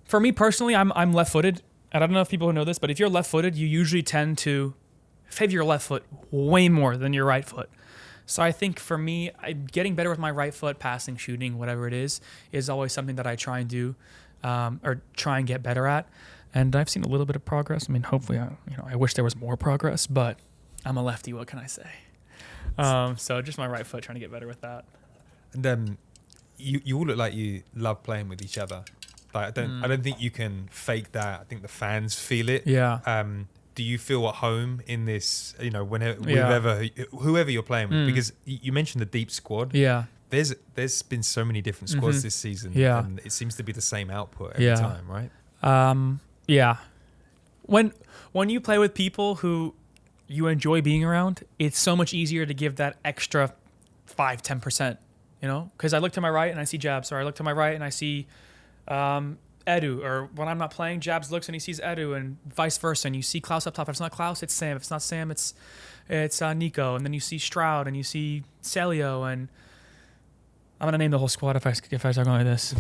For me personally, I'm left-footed. And I don't know if people know this, but if you're left-footed, you usually tend to favor your left foot way more than your right foot. So I think for me, getting better with my right foot, passing, shooting, whatever it is always something that I try and do, or try and get better at. And I've seen a little bit of progress. I mean, hopefully, I wish there was more progress, but I'm a lefty. What can I say? So just my right foot, trying to get better with that. And you all look like you love playing with each other. Like I don't think you can fake that. I think the fans feel it. Yeah. Do you feel at home in this? Whenever whoever you're playing with, because you mentioned the deep squad. Yeah. There's been so many different squads this season. Yeah. And it seems to be the same output every time, right? Yeah. When you play with people who you enjoy being around, it's so much easier to give that extra 5-10%. Because I look to my right and I see Jabs, or I look to my right and I see Edu, or when I'm not playing, Jabs looks and he sees Edu, and vice versa. And you see Klaus up top. If it's not Klaus, it's Sam. If it's not Sam, it's Nico. And then you see Stroud and you see Celio, and I'm gonna name the whole squad if I start going like this.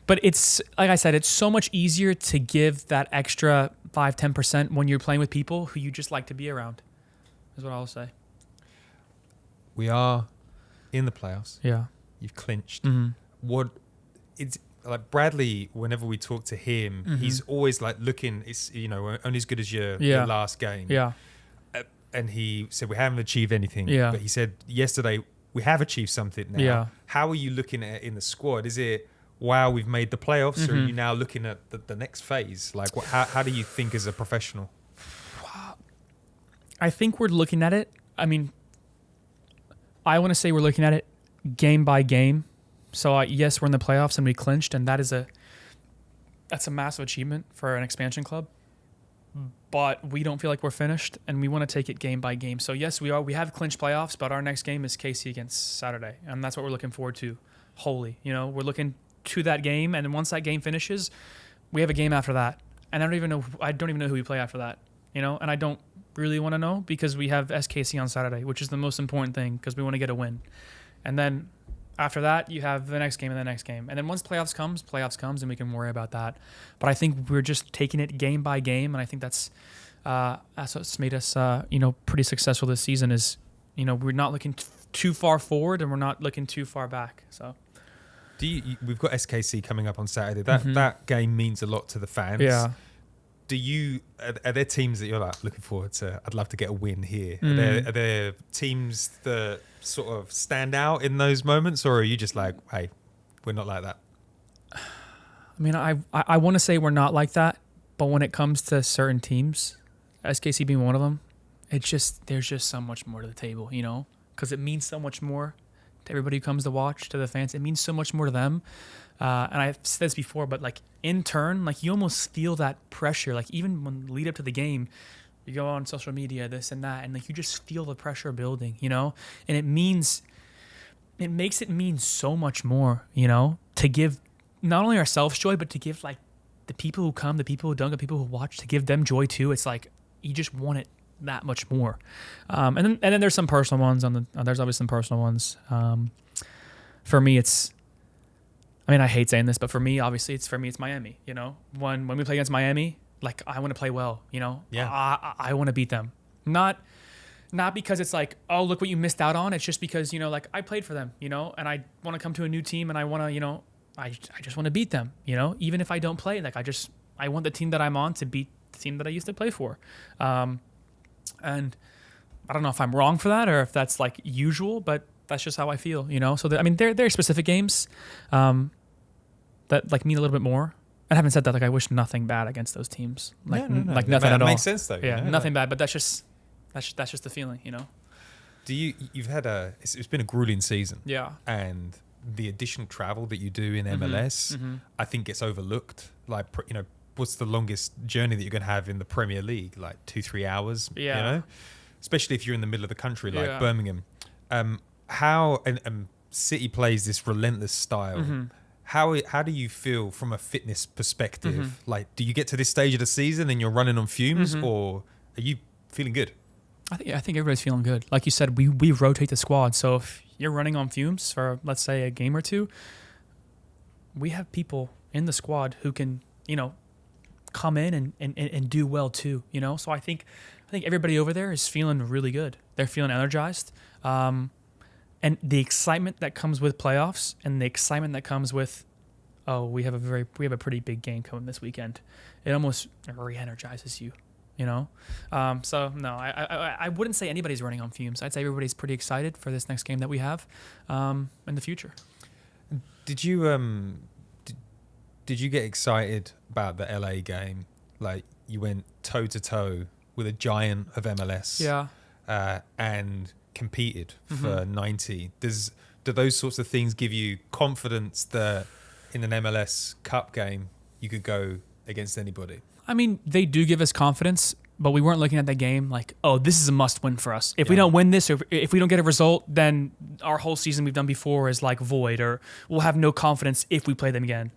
But it's like I said, it's so much easier to give that extra 5-10% when you're playing with people who you just like to be around. Is what I'll say. We are in the playoffs. Yeah, you've clinched. Mm-hmm. It's like Bradley, whenever we talk to him, he's always like looking, it's only as good as your last game. Yeah. And he said we haven't achieved anything. Yeah. But he said yesterday we have achieved something now. Yeah. How are you looking at it in the squad? Is it, wow, we've made the playoffs, or are you now looking at the next phase? Like how do you think as a professional? I think we're looking at it. I mean, I want to say we're looking at it game by game. So yes, we're in the playoffs and we clinched, and that's a massive achievement for an expansion club. But we don't feel like we're finished, and we want to take it game by game. So yes, we are. We have clinched playoffs, but our next game is KC against Saturday, and that's what we're looking forward to. Wholly, we're looking to that game, and once that game finishes, we have a game after that, and I don't even know who we play after that. and I don't really want to know because we have SKC on Saturday, which is the most important thing because we want to get a win. And then after that, you have the next game and the next game. And then once playoffs comes, and we can worry about that. But I think we're just taking it game by game, and I think that's what's made us, pretty successful this season is, we're not looking too far forward and we're not looking too far back. So, we've got SKC coming up on Saturday. That game means a lot to the fans. Yeah. Are there teams that you're like looking forward to? I'd love to get a win here. Are there teams that sort of stand out in those moments, or are you just like, hey, we're not like that? I mean, I want to say we're not like that, but when it comes to certain teams, SKC being one of them, there's just so much more to the table, because it means so much more to everybody who comes to watch, to the fans. It means so much more to them. And I've said this before, but like in turn, like you almost feel that pressure. Like even when lead up to the game, you go on social media, this and that, and like you just feel the pressure building, and it makes it mean so much more, to give not only ourselves joy, but to give like the people who come, the people who don't, the people who watch, to give them joy too. It's like you just want it that much more. And then there's some personal ones there's obviously some personal ones. For me, I hate saying this, but for me, obviously, it's Miami. When we play against Miami, like I want to play well. Yeah. I want to beat them. Not because it's like, oh, look what you missed out on. It's just because like I played for them. And I want to come to a new team, and I want to I just want to beat them. Even if I don't play, like I want the team that I'm on to beat the team that I used to play for. And I don't know if I'm wrong for that or if that's like usual, but that's just how I feel, So there are specific games that like mean a little bit more. And having said that, like I wish nothing bad against those teams, like nothing at all. Makes sense though. Yeah, nothing bad, but that's just the feeling, You've had it's been a grueling season. Yeah, and the additional travel that you do in MLS, I think gets overlooked. Like what's the longest journey that you're going to have in the Premier League? Like 2-3 hours. Yeah. Especially if you're in the middle of the country, like Birmingham. How City plays this relentless style. How do you feel from a fitness perspective? Like, do you get to this stage of the season and you're running on fumes, or are you feeling good? I think everybody's feeling good. Like you said, we rotate the squad. So if you're running on fumes for, let's say, a game or two, we have people in the squad who can, come in and do well too. So I think everybody over there is feeling really good. They're feeling energized. And the excitement that comes with playoffs and the excitement that comes with, we have a pretty big game coming this weekend. It almost re-energizes you, So no, I wouldn't say anybody's running on fumes. I'd say everybody's pretty excited for this next game that we have in the future. Did you get excited about the LA game? Like you went toe to toe with a giant of MLS. Yeah. And competed for 90. Do those sorts of things give you confidence that in an MLS Cup game you could go against anybody? I mean, they do give us confidence, but we weren't looking at that game like, oh, this is a must win for us. If we don't win this, or if we don't get a result, then our whole season we've done before is like void, or we'll have no confidence if we play them again.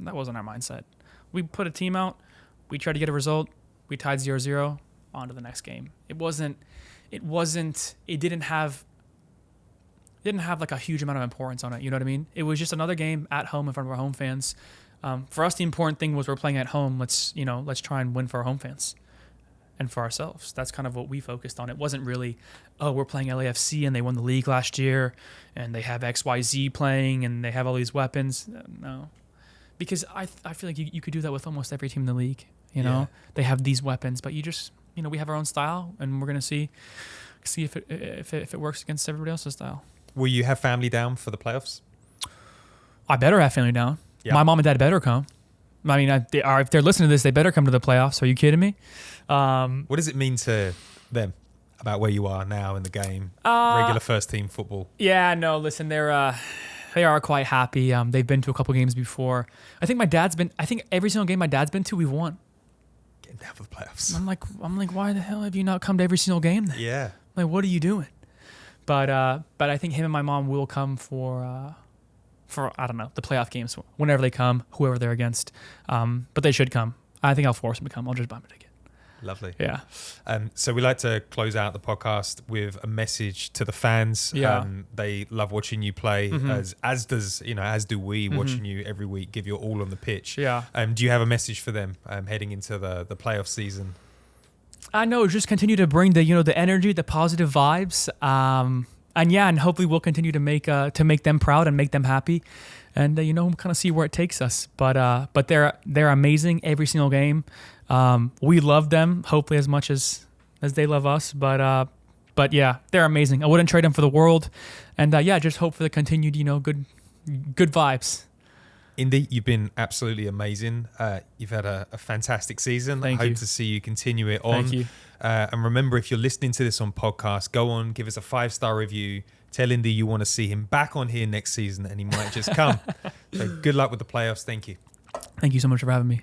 That wasn't our mindset. We put a team out, we tried to get a result, we tied 0-0, on to the next game. It didn't have like a huge amount of importance on it. You know what I mean? It was just another game at home in front of our home fans. For us, the important thing was we're playing at home. Let's try and win for our home fans and for ourselves. That's kind of what we focused on. It wasn't really, we're playing LAFC and they won the league last year and they have XYZ playing and they have all these weapons. No, because I feel like you could do that with almost every team in the league. They have these weapons, but you just, we have our own style, and we're gonna see if it works against everybody else's style. Will you have family down for the playoffs? I better have family down. Yeah. My mom and dad better come. I mean, if they're listening to this, they better come to the playoffs. Are you kidding me? What does it mean to them about where you are now in the game? Regular first team football. Yeah, no, listen, they are quite happy. They've been to a couple games before. I think every single game my dad's been to, we've won. Getting down for the playoffs. I'm like, why the hell have you not come to every single game then? Yeah. Like, what are you doing? But I think him and my mom will come for I don't know, the playoff games whenever they come, whoever they're against. But they should come. I think I'll force them to come. I'll just buy them a ticket. Lovely. Yeah. So we like to close out the podcast with a message to the fans. Yeah. They love watching you play, as do we, watching you every week, give your all on the pitch. Yeah. Do you have a message for them heading into the playoff season? I know, just continue to bring the energy, the positive vibes, and hopefully we'll continue to make them proud and make them happy, and kind of see where it takes us. But they're amazing every single game. We love them, hopefully as much as they love us. But yeah, they're amazing. I wouldn't trade them for the world, and just hope for the continued good vibes. Indy, you've been absolutely amazing. You've had a fantastic season. I hope to see you continue it on. Thank you. And remember, if you're listening to this on podcast, go on, give us a 5-star review. Tell Indy you want to see him back on here next season, and he might just come. So good luck with the playoffs. Thank you. Thank you so much for having me.